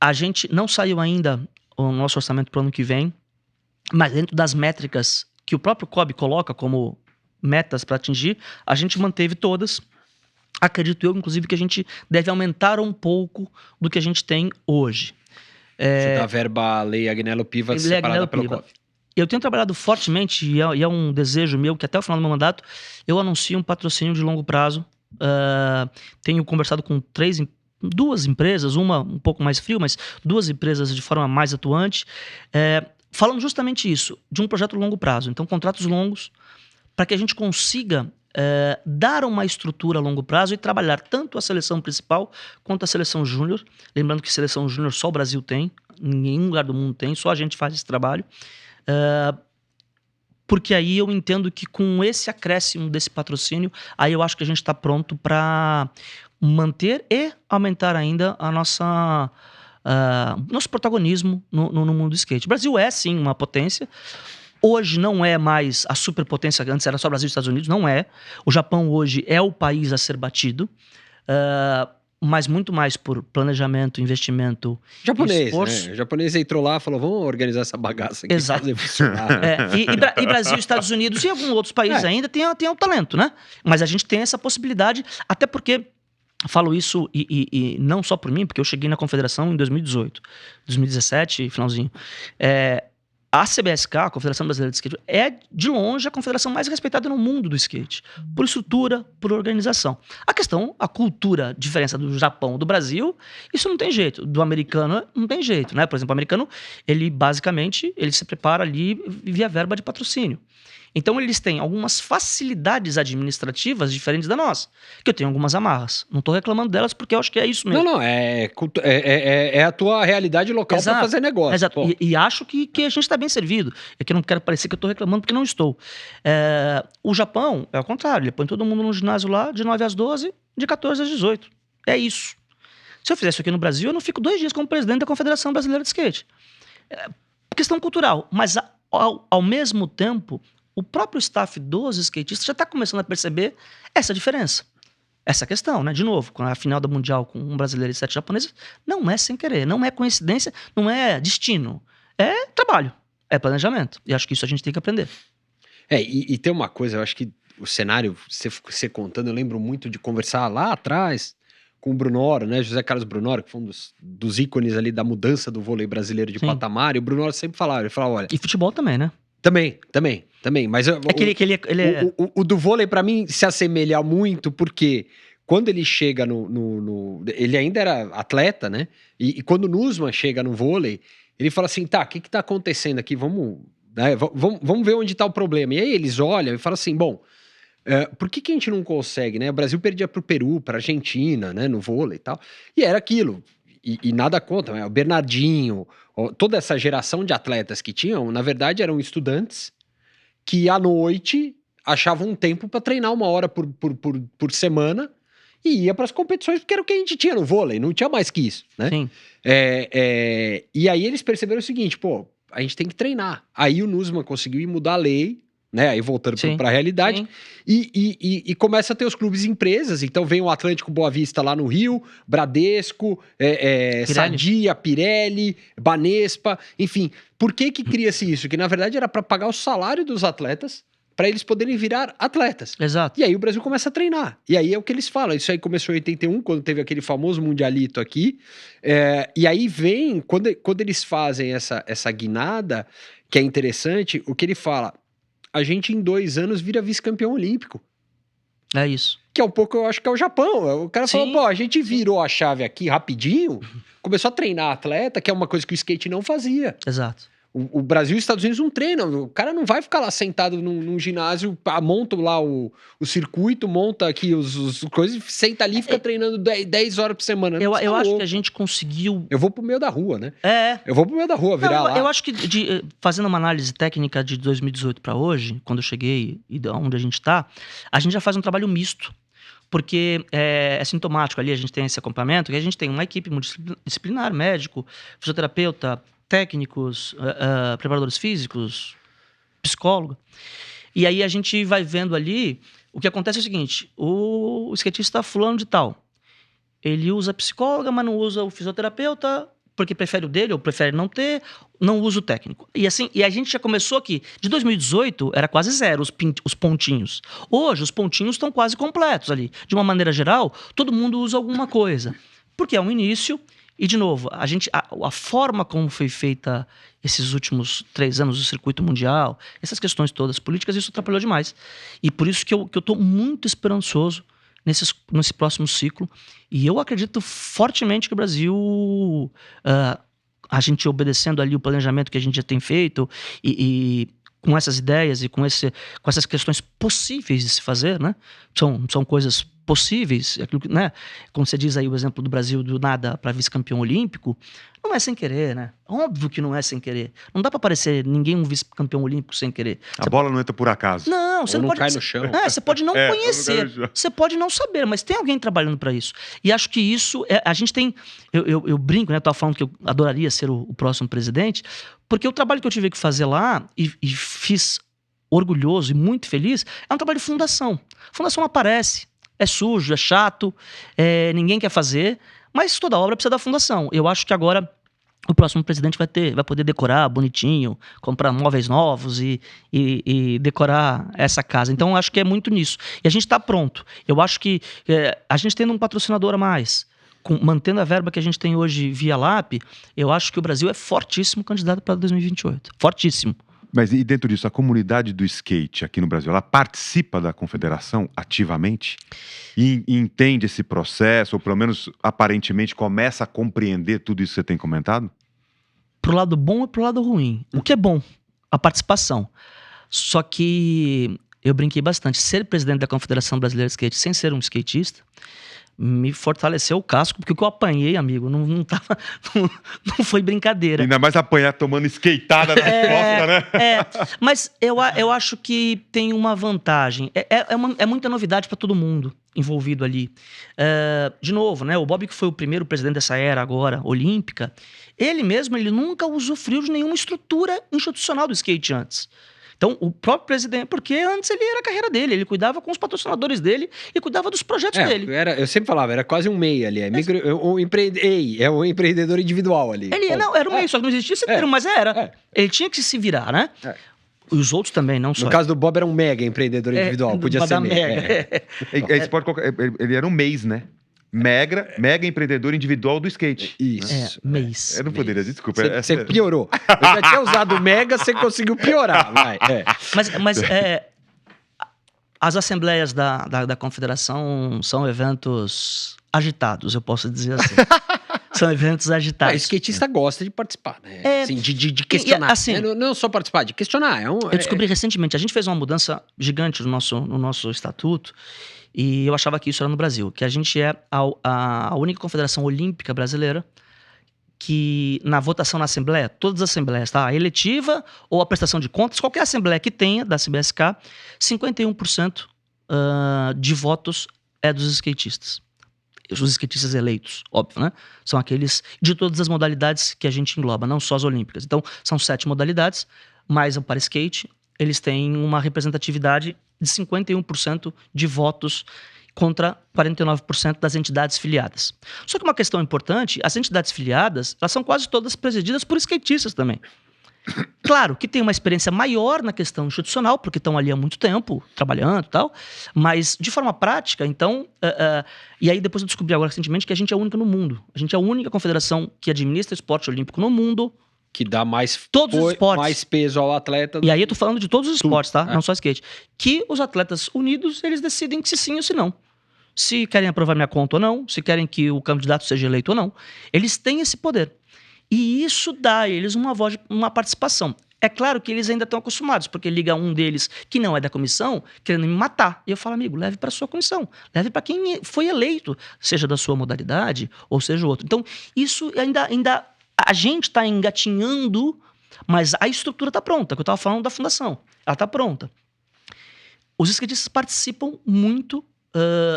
A gente não saiu ainda o nosso orçamento para o ano que vem, mas dentro das métricas que o próprio COB coloca como metas para atingir, a gente manteve todas. Acredito eu, inclusive, que a gente deve aumentar um pouco do que a gente tem hoje. Da verba Lei Agnello Piva separada pelo COB. Eu tenho trabalhado fortemente, e é um desejo meu, que até o final do meu mandato, eu anuncio um patrocínio de longo prazo. Tenho conversado com duas empresas, uma um pouco mais frio, mas duas empresas de forma mais atuante, falando justamente isso, de um projeto longo prazo. Então, contratos longos, para que a gente consiga dar uma estrutura a longo prazo e trabalhar tanto a seleção principal quanto a seleção júnior. Lembrando que seleção júnior só o Brasil tem, em nenhum lugar do mundo tem, só a gente faz esse trabalho. Porque aí eu entendo que com esse acréscimo desse patrocínio, aí eu acho que a gente está pronto para manter e aumentar ainda a nosso protagonismo no mundo do skate. O Brasil é, sim, uma potência. Hoje não é mais a superpotência, antes era só Brasil e Estados Unidos, não é. O Japão hoje é o país a ser batido, mas muito mais por planejamento, investimento japonês, esforço. Né? O japonês entrou lá e falou, vamos organizar essa bagaça aqui. Exato. Fazer funcionar. E Brasil, Estados Unidos e alguns outros países ainda tem o talento, né? Mas a gente tem essa possibilidade, até porque, falo isso e não só por mim, porque eu cheguei na confederação em 2018, 2017, finalzinho. A CBSK, a Confederação Brasileira de Skate, é, de longe, a confederação mais respeitada no mundo do skate. Por estrutura, por organização. A cultura, diferença do Japão, do Brasil, isso não tem jeito. Do americano, não tem jeito, né? Por exemplo, o americano, ele basicamente, ele se prepara ali via verba de patrocínio. Então, eles têm algumas facilidades administrativas diferentes da nossa. Que eu tenho algumas amarras. Não estou reclamando delas porque eu acho que é isso mesmo. Não, é a tua realidade local para fazer negócio. Exato. E acho que a gente está bem servido. É que eu não quero parecer que eu estou reclamando porque não estou. O Japão é o contrário. Ele põe todo mundo no ginásio lá de 9 às 12, de 14 às 18. É isso. Se eu fizer isso aqui no Brasil, eu não fico 2 dias como presidente da Confederação Brasileira de Skate. Questão cultural. Mas, ao mesmo tempo, o próprio staff dos skatistas já está começando a perceber essa diferença. Essa questão, né? De novo, com a final da Mundial com um brasileiro e 7 japoneses, não é sem querer, não é coincidência, não é destino. É trabalho, é planejamento. E acho que isso a gente tem que aprender. E tem uma coisa, eu acho que o cenário, você contando, eu lembro muito de conversar lá atrás com o Brunoro, né? José Carlos Brunoro, que foi um dos ícones ali da mudança do vôlei brasileiro de Sim. patamar, e o Brunoro sempre falava, ele falava, olha... E futebol também, né? Também, mas... É que ele é... O do vôlei, pra mim, se assemelha muito, porque quando ele chega ele ainda era atleta, né? E quando o Nussmann chega no vôlei, ele fala assim, tá, o que tá acontecendo aqui? Vamos ver onde tá o problema. E aí eles olham e falam assim, bom, por que a gente não consegue, né? O Brasil perdia pro Peru, pra Argentina, né? No vôlei e tal. E era aquilo. E nada contra, né? O Bernardinho, toda essa geração de atletas que tinham, na verdade, eram estudantes que à noite achavam um tempo para treinar 1 hora por semana e ia para as competições, porque era o que a gente tinha no vôlei, não tinha mais que isso, né? Sim. E aí eles perceberam o seguinte, pô, a gente tem que treinar. Aí o Nussmann conseguiu ir mudar a lei, né? Aí voltando para a realidade, Sim. e começa a ter os clubes empresas. Então vem o Atlântico Boa Vista lá no Rio, Bradesco, Sadia, Pirelli, Banespa, enfim. Por que cria-se isso? Que na verdade era para pagar o salário dos atletas, para eles poderem virar atletas. Exato. E aí o Brasil começa a treinar. E aí é o que eles falam. Isso aí começou em 81, quando teve aquele famoso Mundialito aqui. E aí vem, quando eles fazem essa guinada, que é interessante, o que ele fala... A gente em 2 anos vira vice-campeão olímpico. É isso. Que é um pouco, eu acho que é o Japão. O cara falou, Sim. pô, a gente virou a chave aqui rapidinho, começou a treinar atleta, que é uma coisa que o skate não fazia. Exato. O Brasil e os Estados Unidos não treinam. O cara não vai ficar lá sentado num ginásio, monta lá o circuito, monta aqui os coisas, senta ali e fica treinando 10 horas por semana. Eu Tá acho louco. que a gente conseguiu... Eu vou pro meio da rua, né? É. Eu vou pro meio da rua, virar lá. Eu acho que, fazendo uma análise técnica de 2018 para hoje, quando eu cheguei e de onde a gente está, a gente já faz um trabalho misto. Porque é sintomático ali, a gente tem esse acompanhamento, que a gente tem uma equipe multidisciplinar, médico, fisioterapeuta, técnicos, preparadores físicos, psicólogo. E aí a gente vai vendo ali, o que acontece é o seguinte, o skatista fulano de tal, ele usa a psicóloga, mas não usa o fisioterapeuta, porque prefere o dele, ou prefere não ter, não usa o técnico. E assim, e a gente já começou aqui, de 2018 era quase 0 os pontinhos. Hoje os pontinhos estão quase completos ali. De uma maneira geral, todo mundo usa alguma coisa. Porque é um início, e de novo, a forma como foi feita esses últimos 3 anos do circuito mundial, essas questões todas políticas, isso atrapalhou demais. E por isso que eu estou muito esperançoso nesse próximo ciclo. E eu acredito fortemente que o Brasil, a gente obedecendo ali o planejamento que a gente já tem feito e com essas ideias e com essas questões possíveis de se fazer, né? São coisas possíveis, aquilo que, né? Como você diz aí o exemplo do Brasil do nada para vice-campeão olímpico, não é sem querer, né? Óbvio que não é sem querer. Não dá para parecer ninguém um vice-campeão olímpico sem querer. A bola não entra por acaso. Não, você Ou não não pode. cai no chão. Você pode não não cai conhecer, no chão. você pode não saber, mas tem alguém trabalhando para isso. E acho que isso, a gente tem. Eu brinco, né? Eu tava falando que eu adoraria ser o próximo presidente, porque o trabalho que eu tive que fazer lá e fiz orgulhoso e muito feliz é um trabalho de fundação. Fundação não aparece. É sujo, é chato, ninguém quer fazer, mas toda obra precisa da fundação. Eu acho que agora o próximo presidente vai poder decorar bonitinho, comprar móveis novos e decorar essa casa. Então, eu acho que é muito nisso. E a gente está pronto. Eu acho que a gente tendo um patrocinador a mais, mantendo a verba que a gente tem hoje via LAP, eu acho que o Brasil é fortíssimo candidato para 2028. Fortíssimo. Mas e dentro disso, a comunidade do skate aqui no Brasil, ela participa da confederação ativamente? E entende esse processo, ou pelo menos aparentemente começa a compreender tudo isso que você tem comentado? Pro lado bom e pro lado ruim. O que é bom? A participação. Só que eu brinquei bastante. Ser presidente da Confederação Brasileira de Skate sem ser um skatista me fortaleceu o casco, porque o que eu apanhei, amigo, não foi brincadeira. Ainda mais apanhar tomando skateada nas costas, né? Mas eu acho que tem uma vantagem. É muita novidade para todo mundo envolvido ali. De novo, né? O Bob, que foi o primeiro presidente dessa era agora, olímpica, ele nunca usufruiu de nenhuma estrutura institucional do skate antes. Então, o próprio presidente, porque antes ele era a carreira dele, ele cuidava com os patrocinadores dele e cuidava dos projetos dele. Eu sempre falava, era quase um MEI ali, é um empreendedor individual ali. Ele não, era um meio, só que não existia esse termo, mas era. É. Ele tinha que se virar, né? Os outros também, não só. No caso do Bob era um mega empreendedor individual, podia ser MEI. Você pode colocar, ele era um mês, né? Mega empreendedor individual do skate. Isso. mês. Eu não poderia, desculpa. Você piorou. Eu já tinha usado o mega, você conseguiu piorar, vai. Mas as assembleias da confederação são eventos agitados, eu posso dizer assim. São eventos agitados. O skatista gosta de participar, né? Assim, de questionar. assim, não só participar, de questionar. Eu descobri recentemente, a gente fez uma mudança gigante no nosso estatuto, e eu achava que isso era no Brasil, que a gente é a única confederação olímpica brasileira que, na votação na Assembleia, todas as assembleias, tá? A eletiva ou a prestação de contas, qualquer assembleia que tenha da CBSK, 51% de votos é dos skatistas. Os skatistas eleitos, óbvio, né? São aqueles de todas as modalidades que a gente engloba, não só as olímpicas. Então, são 7 modalidades, mais o para skate, eles têm uma representatividade de 51% de votos contra 49% das entidades filiadas. Só que uma questão importante, as entidades filiadas, elas são quase todas presididas por skatistas também. Claro que tem uma experiência maior na questão institucional, porque estão ali há muito tempo, trabalhando e tal, mas de forma prática, então... e aí depois eu descobri agora recentemente que a gente é a única no mundo. A gente é a única confederação que administra esporte olímpico no mundo. Que dá mais, todos os esportes. Mais peso ao atleta. E aí eu tô falando de todos os esportes, tá? Não só skate. Que os atletas unidos, eles decidem se sim ou se não. Se querem aprovar minha conta ou não, se querem que o candidato seja eleito ou não. Eles têm esse poder. E isso dá a eles uma voz, uma participação. É claro que eles ainda estão acostumados, porque liga um deles que não é da comissão, querendo me matar. E eu falo, amigo, leve para sua comissão. Leve para quem foi eleito, seja da sua modalidade ou seja o outro. Então, isso ainda a gente está engatinhando, mas a estrutura está pronta, que eu estava falando da fundação. Ela está pronta. Os skatistas participam muito,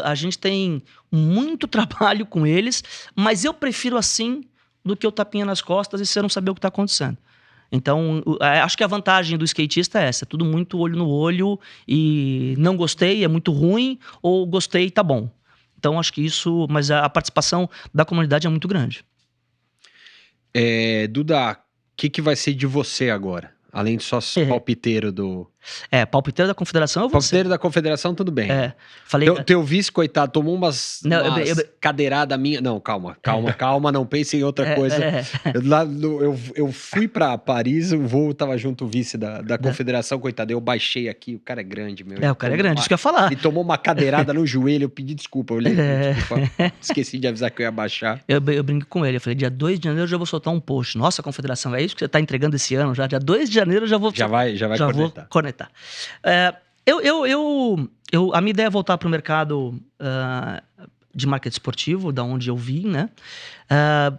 a gente tem muito trabalho com eles, mas eu prefiro assim do que o tapinha nas costas e você não saber o que está acontecendo. Então, acho que a vantagem do skatista é essa, é tudo muito olho no olho e não gostei, é muito ruim, ou gostei, tá bom. Então, acho que isso, mas a participação da comunidade é muito grande. Duda, o que vai ser de você agora? Além de só palpiteiro do... palpiteiro da confederação eu vou ser. Palpiteiro da confederação, tudo bem. Falei... Teu vice, coitado, tomou umas cadeiradas minhas. Não, calma, não pense em outra coisa. Eu fui pra Paris, o voo tava junto o vice da confederação, coitado, eu baixei aqui, o cara é grande, meu. O cara é grande, isso que eu ia falar. Ele tomou uma cadeirada no joelho, eu pedi desculpa, esqueci de avisar que eu ia baixar. Eu brinco com ele, eu falei, dia 2 de janeiro eu já vou soltar um post. Nossa, confederação, é isso que você tá entregando esse ano já? Dia 2 de janeiro eu já vou... Já vai conectar. A minha ideia é voltar para o mercado de marketing esportivo, da onde eu vim, né?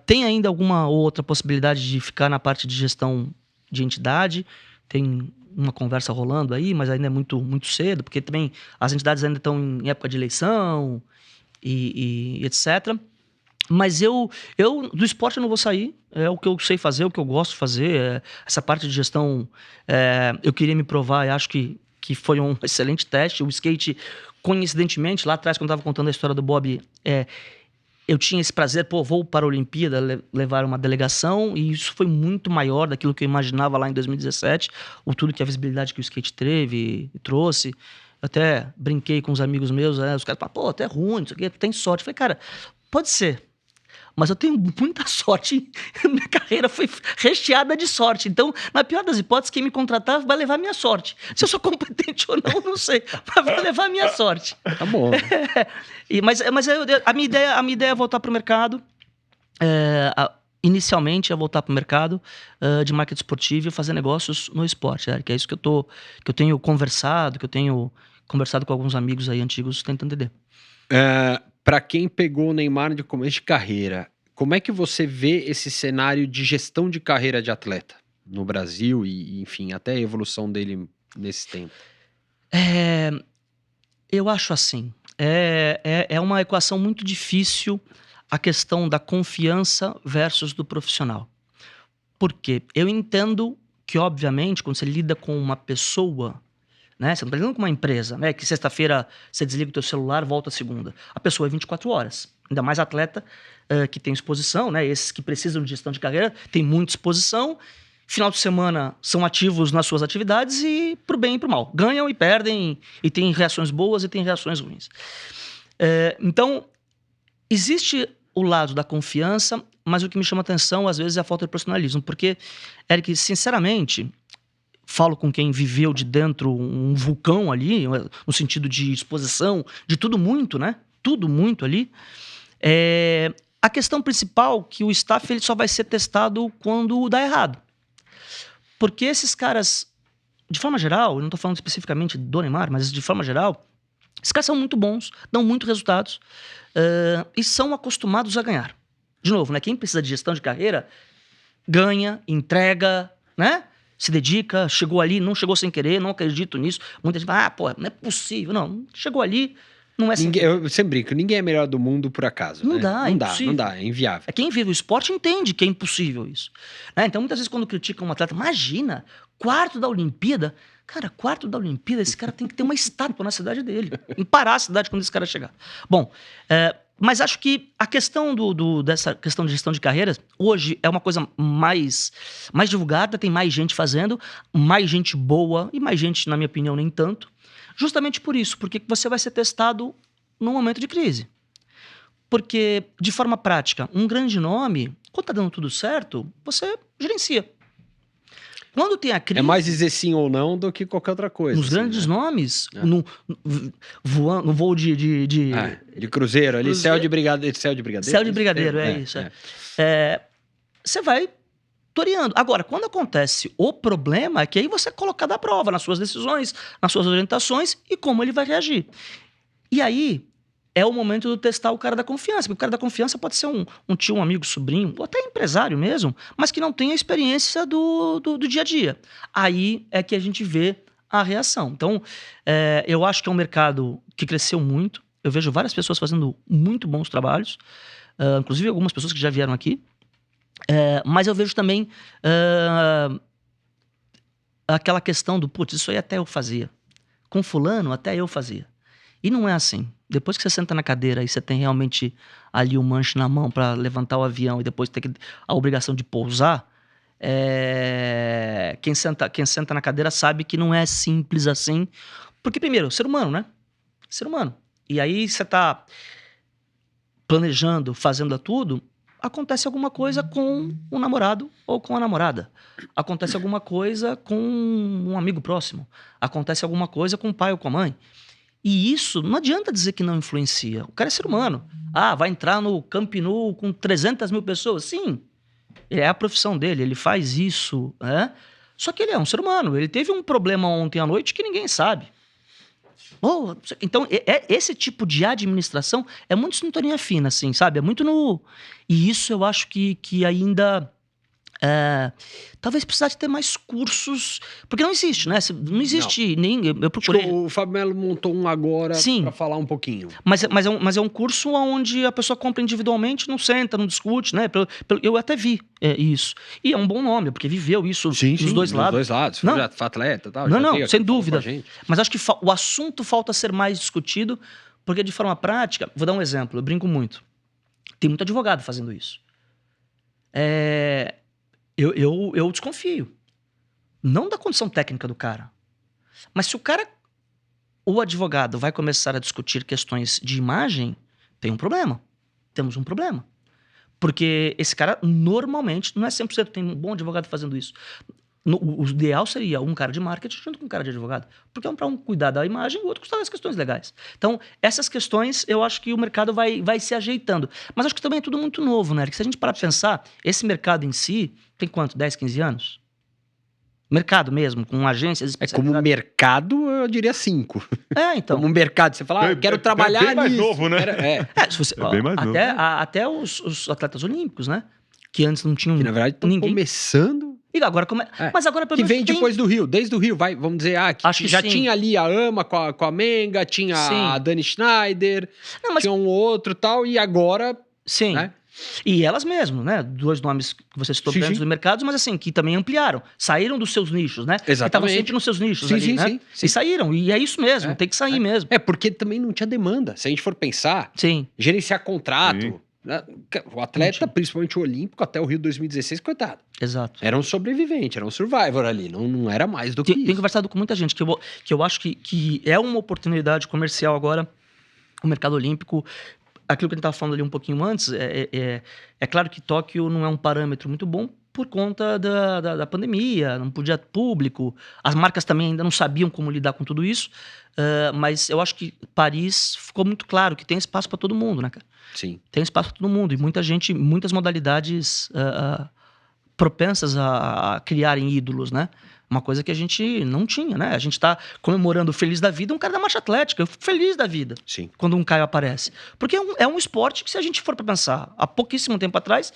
Tem ainda alguma outra possibilidade de ficar na parte de gestão de entidade, tem uma conversa rolando aí, mas ainda é muito, muito cedo, porque também as entidades ainda estão em época de eleição e etc. Mas eu do esporte eu não vou sair, é o que eu sei fazer, o que eu gosto de fazer, essa parte de gestão, eu queria me provar e acho que foi um excelente teste. O skate, coincidentemente, lá atrás, quando eu estava contando a história do Bob, eu tinha esse prazer, vou para a Olimpíada, levar uma delegação, e isso foi muito maior daquilo que eu imaginava lá em 2017, tudo que a visibilidade que o skate teve e trouxe. Eu até brinquei com os amigos meus, os caras falaram, até ruim, isso aqui, tem sorte. Eu falei, cara, pode ser. Mas eu tenho muita sorte, minha carreira foi recheada de sorte. Então, na pior das hipóteses, quem me contratar vai levar minha sorte. Se eu sou competente ou não sei, mas vai levar minha sorte. Tá bom. Mas a minha ideia é voltar para o mercado, inicialmente é voltar para o mercado de marketing esportivo e fazer negócios no esporte, que é isso que eu tenho conversado, com alguns amigos aí antigos tentando entender. Para quem pegou o Neymar de começo de carreira, como é que você vê esse cenário de gestão de carreira de atleta no Brasil e enfim, até a evolução dele nesse tempo? Eu acho assim, é uma equação muito difícil a questão da confiança versus do profissional. Por quê? Eu entendo que, obviamente, quando você lida com uma pessoa, né? Você não está lidando com uma empresa, né? Que sexta-feira você desliga o teu celular, volta segunda. A pessoa é 24 horas. Ainda mais atleta que tem exposição, né? Esses que precisam de gestão de carreira tem muita exposição. Final de semana são ativos nas suas atividades e pro bem e pro mal. Ganham e perdem, e tem reações boas e tem reações ruins. Então, existe o lado da confiança, mas o que me chama atenção, às vezes, é a falta de profissionalismo. Porque, Eric, sinceramente, falo com quem viveu de dentro um vulcão ali, no sentido de exposição, de tudo muito, né? Tudo muito ali. A questão principal é que o staff ele só vai ser testado quando dá errado. Porque esses caras, de forma geral, eu não estou falando especificamente do Neymar, mas de forma geral, esses caras são muito bons, dão muito resultados e são acostumados a ganhar. De novo, né? Quem precisa de gestão de carreira, ganha, entrega, né? Se dedica, chegou ali, não chegou sem querer, não acredito nisso. Muita gente fala, pô, não é possível. Não, chegou ali, não é sem querer. Eu sempre brinco, ninguém é melhor do mundo por acaso. Não né? dá, é impossível. Não dá, é inviável. Quem vive o esporte entende que é impossível isso. Né? Então, muitas vezes, quando criticam um atleta, imagina, quarto da Olimpíada. Cara, quarto da Olimpíada, esse cara tem que ter uma estátua na cidade dele. Em parar a cidade quando esse cara chegar. Bom, mas acho que a questão dessa questão de gestão de carreiras, hoje é uma coisa mais divulgada, tem mais gente fazendo, mais gente boa e mais gente, na minha opinião, nem tanto. Justamente por isso, porque você vai ser testado num momento de crise. Porque, de forma prática, um grande nome, quando tá dando tudo certo, você gerencia. Quando tem a crise... É mais dizer sim ou não do que qualquer outra coisa. Nos assim, grandes né? nomes, no voo de cruzeiro ali, Cruzeiro. céu de brigadeiro. Céu de brigadeiro, isso. Você vai toreando. Agora, quando acontece o problema, é que aí você é colocado à prova nas suas decisões, nas suas orientações e como ele vai reagir. E aí é o momento de testar o cara da confiança. Porque o cara da confiança pode ser um tio, um amigo, sobrinho, ou até empresário mesmo, mas que não tem a experiência do dia a dia. Aí é que a gente vê a reação. Então, eu acho que é um mercado que cresceu muito. Eu vejo várias pessoas fazendo muito bons trabalhos, inclusive algumas pessoas que já vieram aqui. Mas eu vejo também aquela questão do, putz, isso aí até eu fazia. Com fulano, até eu fazia. E não é assim. Depois que você senta na cadeira e você tem realmente ali um manche na mão para levantar o avião e depois ter a obrigação de pousar, quem senta na cadeira sabe que não é simples assim. Porque, primeiro, ser humano, né? Ser humano. E aí você tá planejando, fazendo tudo, acontece alguma coisa com o namorado ou com a namorada. Acontece alguma coisa com um amigo próximo. Acontece alguma coisa com o pai ou com a mãe. E isso não adianta dizer que não influencia. O cara é ser humano. Vai entrar no Camp Nou com 300 mil pessoas? Sim. É a profissão dele, ele faz isso. Né? Só que ele é um ser humano. Ele teve um problema ontem à noite que ninguém sabe. Então, esse tipo de administração é muito sintonia fina, assim, sabe? É muito no... E isso eu acho que ainda... talvez precisasse ter mais cursos, porque não existe, né? Não existe nem... Eu procurei... Acho que o Fábio Melo montou um agora para falar um pouquinho. Mas é um curso onde a pessoa compra individualmente, não senta, não discute, né? Eu até vi isso. E é um bom nome, porque viveu isso dos dois lados. Dos dois lados. Não. Já foi atleta e tal. Não, sem dúvida. Mas acho que o assunto falta ser mais discutido, porque de forma prática... Vou dar um exemplo, eu brinco muito. Tem muito advogado fazendo isso. Eu desconfio. Não da condição técnica do cara. Mas se o advogado vai começar a discutir questões de imagem, tem um problema. Temos um problema. Porque esse cara, normalmente, não é 100% tem um bom advogado fazendo isso. O ideal seria um cara de marketing junto com um cara de advogado. Porque é para um cuidar da imagem e o outro cuidar das questões legais. Então, essas questões, eu acho que o mercado vai se ajeitando. Mas acho que também é tudo muito novo, né? Porque se a gente parar pra pensar, esse mercado em si tem quanto? 10, 15 anos? Mercado mesmo, com agências especializadas. Como mercado, eu diria 5. Então. Como mercado, você fala, eu quero trabalhar bem mais nisso. novo, né? Bem mais novo. Até os atletas olímpicos, né? Que antes não tinham que, na verdade, estão começando... E agora Mas agora pelo que vem depois do Rio, desde o Rio, vamos dizer, que já tinha ali a Ama com a Menga, tinha a Dani Schneider, tinha um outro tal, e agora... Sim. Né? E elas mesmas, né? 2 nomes que você citou Sim, grandes sim. do mercado, mas assim, que também ampliaram. Saíram dos seus nichos, né? Que estavam Exatamente. sempre nos seus nichos Sim, ali, sim, né? sim, sim. E saíram. E é isso mesmo, É, tem que sair mesmo. Porque também não tinha demanda. Se a gente for pensar, Sim. gerenciar contrato, Sim. né, o atleta, tinha. principalmente o olímpico, até o Rio 2016, coitado, Exato. era um sobrevivente, era um survivor ali, não era mais do que Tenho isso. conversado com muita gente que eu acho que é uma oportunidade comercial agora, o mercado olímpico. Aquilo que a gente estava falando ali um pouquinho antes, é claro que Tóquio não é um parâmetro muito bom por conta da pandemia, não podia público, as marcas também ainda não sabiam como lidar com tudo isso, mas eu acho que Paris ficou muito claro que tem espaço para todo mundo, né, cara? Sim. Tem espaço para todo mundo e muita gente, muitas modalidades propensas a criarem ídolos, né? Uma coisa que a gente não tinha, né? A gente tá comemorando o Feliz da Vida, um cara da marcha atlética. Eu fico feliz da vida Sim. quando um Caio aparece. Porque é um esporte que, se a gente for para pensar, há pouquíssimo tempo atrás,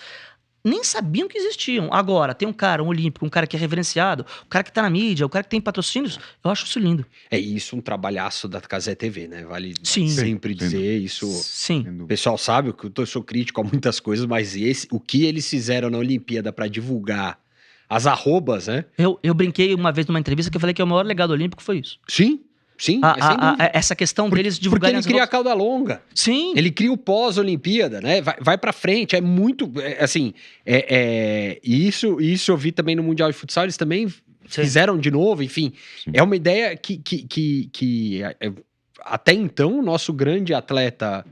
nem sabiam que existiam. Agora, tem um cara, um olímpico, um cara que é reverenciado, um cara que tá na mídia, um cara que tem patrocínios. Eu acho isso lindo. É isso, um trabalhaço da Casé TV, né? Vale Sim. sempre Sim, dizer isso. Sim. Sem O dúvida. pessoal sabe que eu sou crítico a muitas coisas, mas o que eles fizeram na Olimpíada para divulgar as arrobas, né? Eu brinquei uma vez numa entrevista que eu falei que o maior legado olímpico foi isso. Sim, é sem dúvida. Essa questão deles Porque divulgarem ele as cria a roupas. cauda longa. Sim. Ele cria o pós-Olimpíada, né? Vai para frente. É muito. Assim, isso eu vi também no Mundial de Futsal. Eles também fizeram de novo. Enfim, Sim. é uma ideia que até então o nosso grande atleta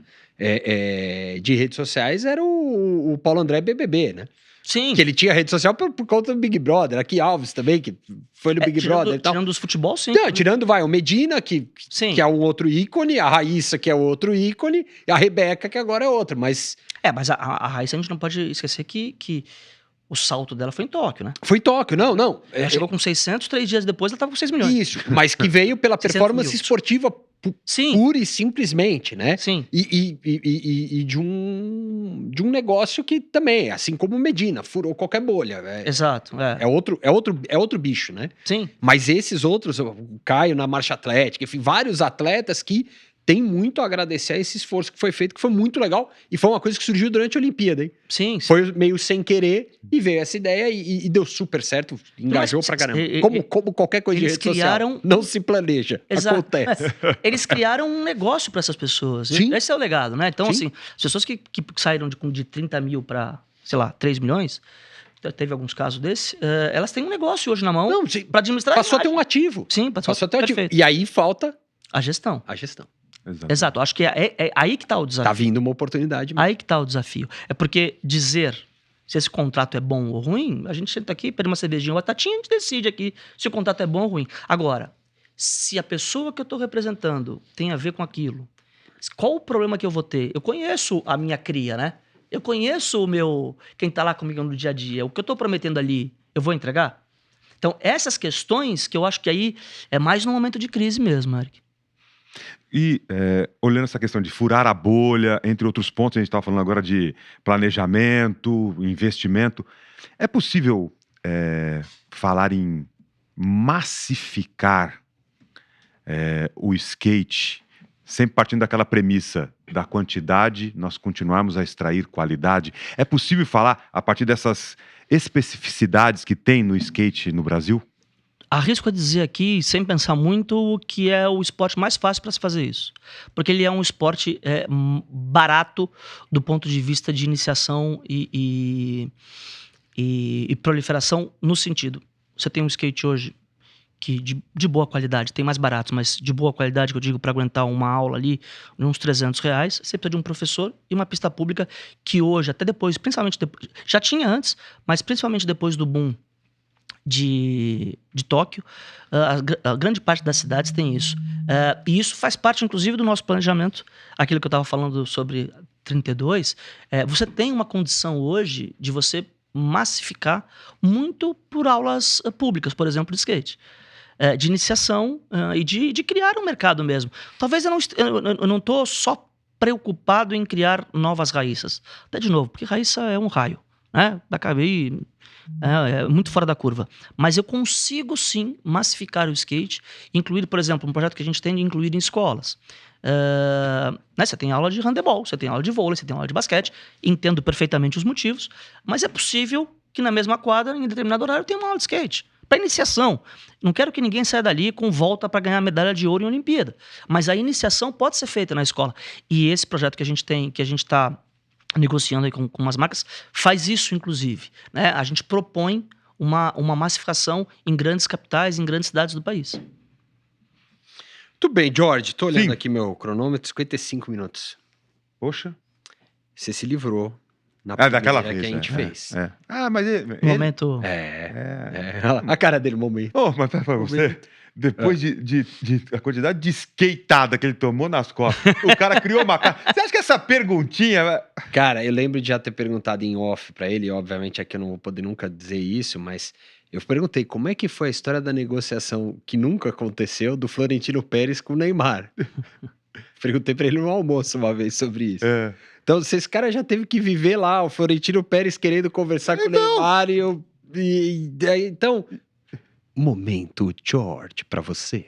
de redes sociais era o Paulo André BBB, né? Sim. Que ele tinha rede social por conta do Big Brother. Aqui Alves também, que foi no Big Brother e tal. Tirando os futebol, sim. Não, tirando, o Medina, que é um outro ícone, a Raíssa, que é outro ícone, e a Rebeca, que agora é outra, mas... Mas a Raíssa, a gente não pode esquecer que o salto dela foi em Tóquio, né? Foi Tóquio, não. Ela chegou com 600, 3 dias depois ela tava com 6 milhões. Isso, mas que veio pela 600 performance mil. esportiva Sim, pura e simplesmente, né? sim. E de um negócio que também, assim como o Medina, furou qualquer bolha. Exato, É outro bicho, né? Sim. Mas esses outros, o Caio na marcha atlética, enfim, vários atletas que têm muito a agradecer a esse esforço que foi feito, que foi muito legal, e foi uma coisa que surgiu durante a Olimpíada, hein? Sim. Foi meio sem querer, e veio essa ideia, e deu super certo, engajou pra caramba. Como qualquer coisa de eles rede social, criaram- não se planeja, Exato. acontece. Eles criaram um negócio para essas pessoas. Sim. Esse é o legado, né? Então, Sim. assim, as pessoas que saíram de 30 mil para, sei lá, 3 milhões, teve alguns casos desses, elas têm um negócio hoje na mão Não, sim, para administrar. passou a ter imagem. um ativo. Sim, Passou a ter um ativo. perfeito. E aí falta A gestão. a gestão. Exato. Acho que é aí que tá o desafio. Tá vindo uma oportunidade. Aí que tá o desafio. É porque dizer se esse contrato é bom ou ruim, a gente senta aqui, pede uma cervejinha, uma batatinha, a gente decide aqui se o contrato é bom ou ruim. Agora, se a pessoa que eu tô representando tem a ver com aquilo, qual o problema que eu vou ter? Eu conheço a minha cria, né? Eu conheço quem tá lá comigo no dia a dia. O que eu tô prometendo ali, eu vou entregar? Então, essas questões que eu acho que aí é mais no momento de crise mesmo, Eric. E olhando essa questão de furar a bolha, entre outros pontos, a gente estava falando agora de planejamento, investimento. É possível falar em massificar o skate, sempre partindo daquela premissa da quantidade, nós continuarmos a extrair qualidade? É possível falar a partir dessas especificidades que tem no skate no Brasil? Arrisco a dizer aqui, sem pensar muito, que é o esporte mais fácil para se fazer isso. Porque ele é um esporte barato do ponto de vista de iniciação e proliferação no sentido. Você tem um skate hoje que de boa qualidade, tem mais baratos, mas de boa qualidade, que eu digo, para aguentar uma aula ali, uns R$300, você precisa de um professor e uma pista pública que hoje, até depois, principalmente depois, já tinha antes, mas principalmente depois do boom de Tóquio, a grande parte das cidades tem isso. E isso faz parte, inclusive, do nosso planejamento. Aquilo que eu estava falando sobre 32, você tem uma condição hoje de você massificar muito por aulas públicas, por exemplo, de skate. De iniciação e de criar um mercado mesmo. Talvez eu não estou só preocupado em criar novas raíças. Até de novo, porque raíça é um raio, né? Acabei... É muito fora da curva. Mas eu consigo, sim, massificar o skate, incluir, por exemplo, um projeto que a gente tem de incluir em escolas. Né, você tem aula de handebol, você tem aula de vôlei, você tem aula de basquete, entendo perfeitamente os motivos, mas é possível que na mesma quadra, em determinado horário, tenha uma aula de skate. Para iniciação. Não quero que ninguém saia dali com volta para ganhar medalha de ouro em Olimpíada. Mas a iniciação pode ser feita na escola. E esse projeto que a gente tem, que a gente está negociando aí com umas marcas, faz isso, inclusive. Né? A gente propõe uma massificação em grandes capitais, em grandes cidades do país. Muito bem, George. Tô olhando Sim. aqui meu cronômetro, 55 minutos. Poxa. Você se livrou na Daquela primeira vez. que a gente fez. Mas Momento... A cara dele, momento. Oh, mas pra você, depois de a quantidade de skateada que ele tomou nas costas, o cara criou uma cara. Você acha que essa perguntinha... Cara, eu lembro de já ter perguntado em off pra ele, e obviamente aqui eu não vou poder nunca dizer isso, mas eu perguntei como é que foi a história da negociação que nunca aconteceu do Florentino Pérez com o Neymar. Perguntei pra ele no almoço uma vez sobre isso. Então, esse cara já teve que viver lá, o Florentino Pérez querendo conversar com o Neymar então, momento, George, pra você.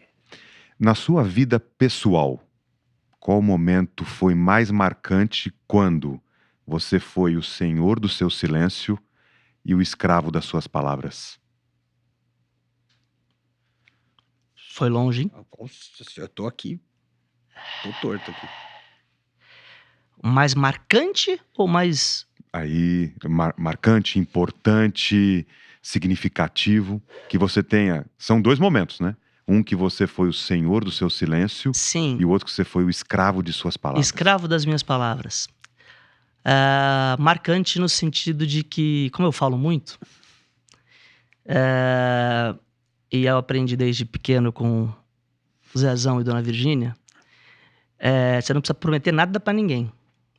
Na sua vida pessoal, qual momento foi mais marcante quando você foi o senhor do seu silêncio e o escravo das suas palavras? Foi longe, hein? Nossa, eu tô aqui, tô torto aqui. Mais marcante ou mais... Aí, marcante, importante, significativo, que você tenha... São 2 momentos, né? Um que você foi o senhor do seu silêncio Sim. e o outro que você foi o escravo de suas palavras. Escravo das minhas palavras. Marcante no sentido de que, como eu falo muito, e eu aprendi desde pequeno com o Zezão e Dona Virgínia, você não precisa prometer nada pra ninguém,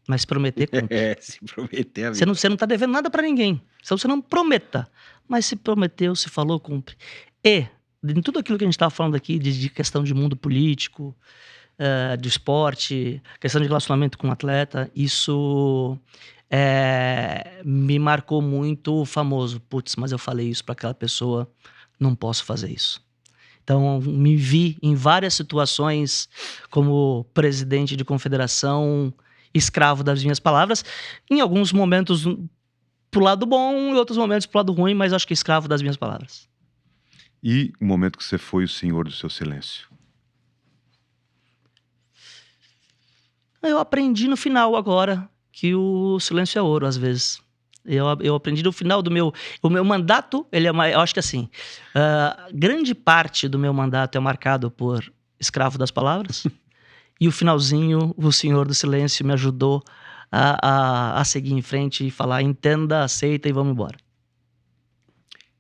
mas prometer cumpre. Se prometer a vida. Você não tá devendo nada pra ninguém, então você não prometa, mas se prometeu, se falou, cumpre. E, em tudo aquilo que a gente estava falando aqui, de questão de mundo político, de esporte, questão de relacionamento com o atleta, isso me marcou muito o famoso, putz, mas eu falei isso para aquela pessoa, não posso fazer isso. Então, me vi em várias situações como presidente de confederação, escravo das minhas palavras, em alguns momentos pro lado bom, em outros momentos pro lado ruim, mas acho que escravo das minhas palavras. E o momento que você foi o senhor do seu silêncio? Eu aprendi no final agora que o silêncio é ouro, às vezes. Eu aprendi no final do meu... O meu mandato, ele é eu acho que assim, grande parte do meu mandato é marcado por escravo das palavras. E o finalzinho, o senhor do silêncio me ajudou a seguir em frente e falar, entenda, aceita e vamos embora.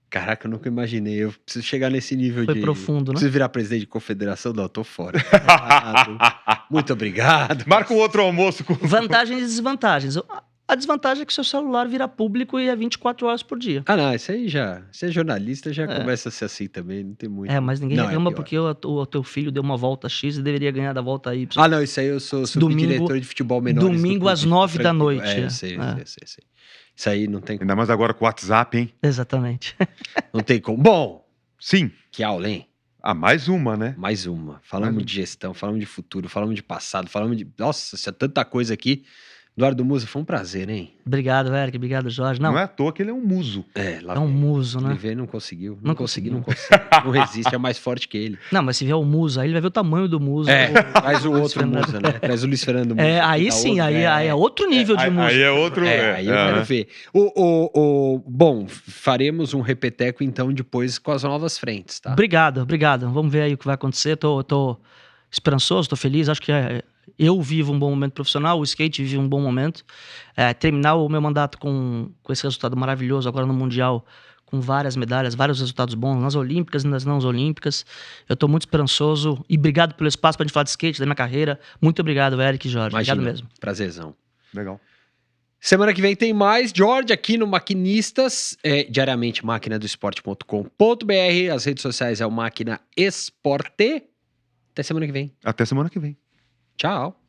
Caraca, eu nunca imaginei. Eu preciso chegar nesse nível Foi profundo, né? Preciso virar presidente de confederação? Não, eu tô fora. Muito obrigado. Marca um outro almoço com... Vantagens e desvantagens. A desvantagem é que seu celular vira público e é 24 horas por dia. Ah, não, isso aí já... Você é jornalista, já começa a ser assim também, não tem muito... Mas ninguém Não, reclama pior. porque o teu filho deu uma volta X e deveria ganhar da volta Y. Ah, não, isso aí eu sou subdiretor de futebol menor. Domingo às 9 da noite. Eu sei. Isso aí não tem como. Ainda mais agora com o WhatsApp, hein? Exatamente. Não tem como. Bom, Sim. que aula, hein? Mais uma, né? Mais uma. Falamos de gestão, falamos de futuro, falamos de passado, falamos de... Nossa, isso é tanta coisa aqui. Eduardo Musa, foi um prazer, hein? Obrigado, Eric. Obrigado, Jorge. Não é à toa que ele é um muso. Lá É um muso, né? Ele veio e não conseguiu. Não Não resiste, é mais forte que ele. Não, mas se vier o muso, aí ele vai ver o tamanho do muso. Traz o outro Musa, né? Traz o Luiz Fernando Musa. Aí sim, aí é outro nível de muso. Aí é outro... Aí eu quero ver. Bom, faremos um repeteco então depois com as novas frentes, tá? Obrigado. Vamos ver aí o que vai acontecer. Tô esperançoso, tô feliz. Acho que eu vivo um bom momento profissional, o skate vive um bom momento. Terminar o meu mandato com esse resultado maravilhoso agora no Mundial, com várias medalhas, vários resultados bons nas Olímpicas e nas não Olímpicas. Eu tô muito esperançoso e obrigado pelo espaço pra gente falar de skate, da minha carreira. Muito obrigado, Eric e Jorge. Imagina, obrigado mesmo. Prazerzão. Legal. Semana que vem tem mais, George, aqui no Maquinistas, diariamente, maquinadoesporte.com.br. As redes sociais é o Máquina Esporte. Até semana que vem. Até semana que vem. Tchau.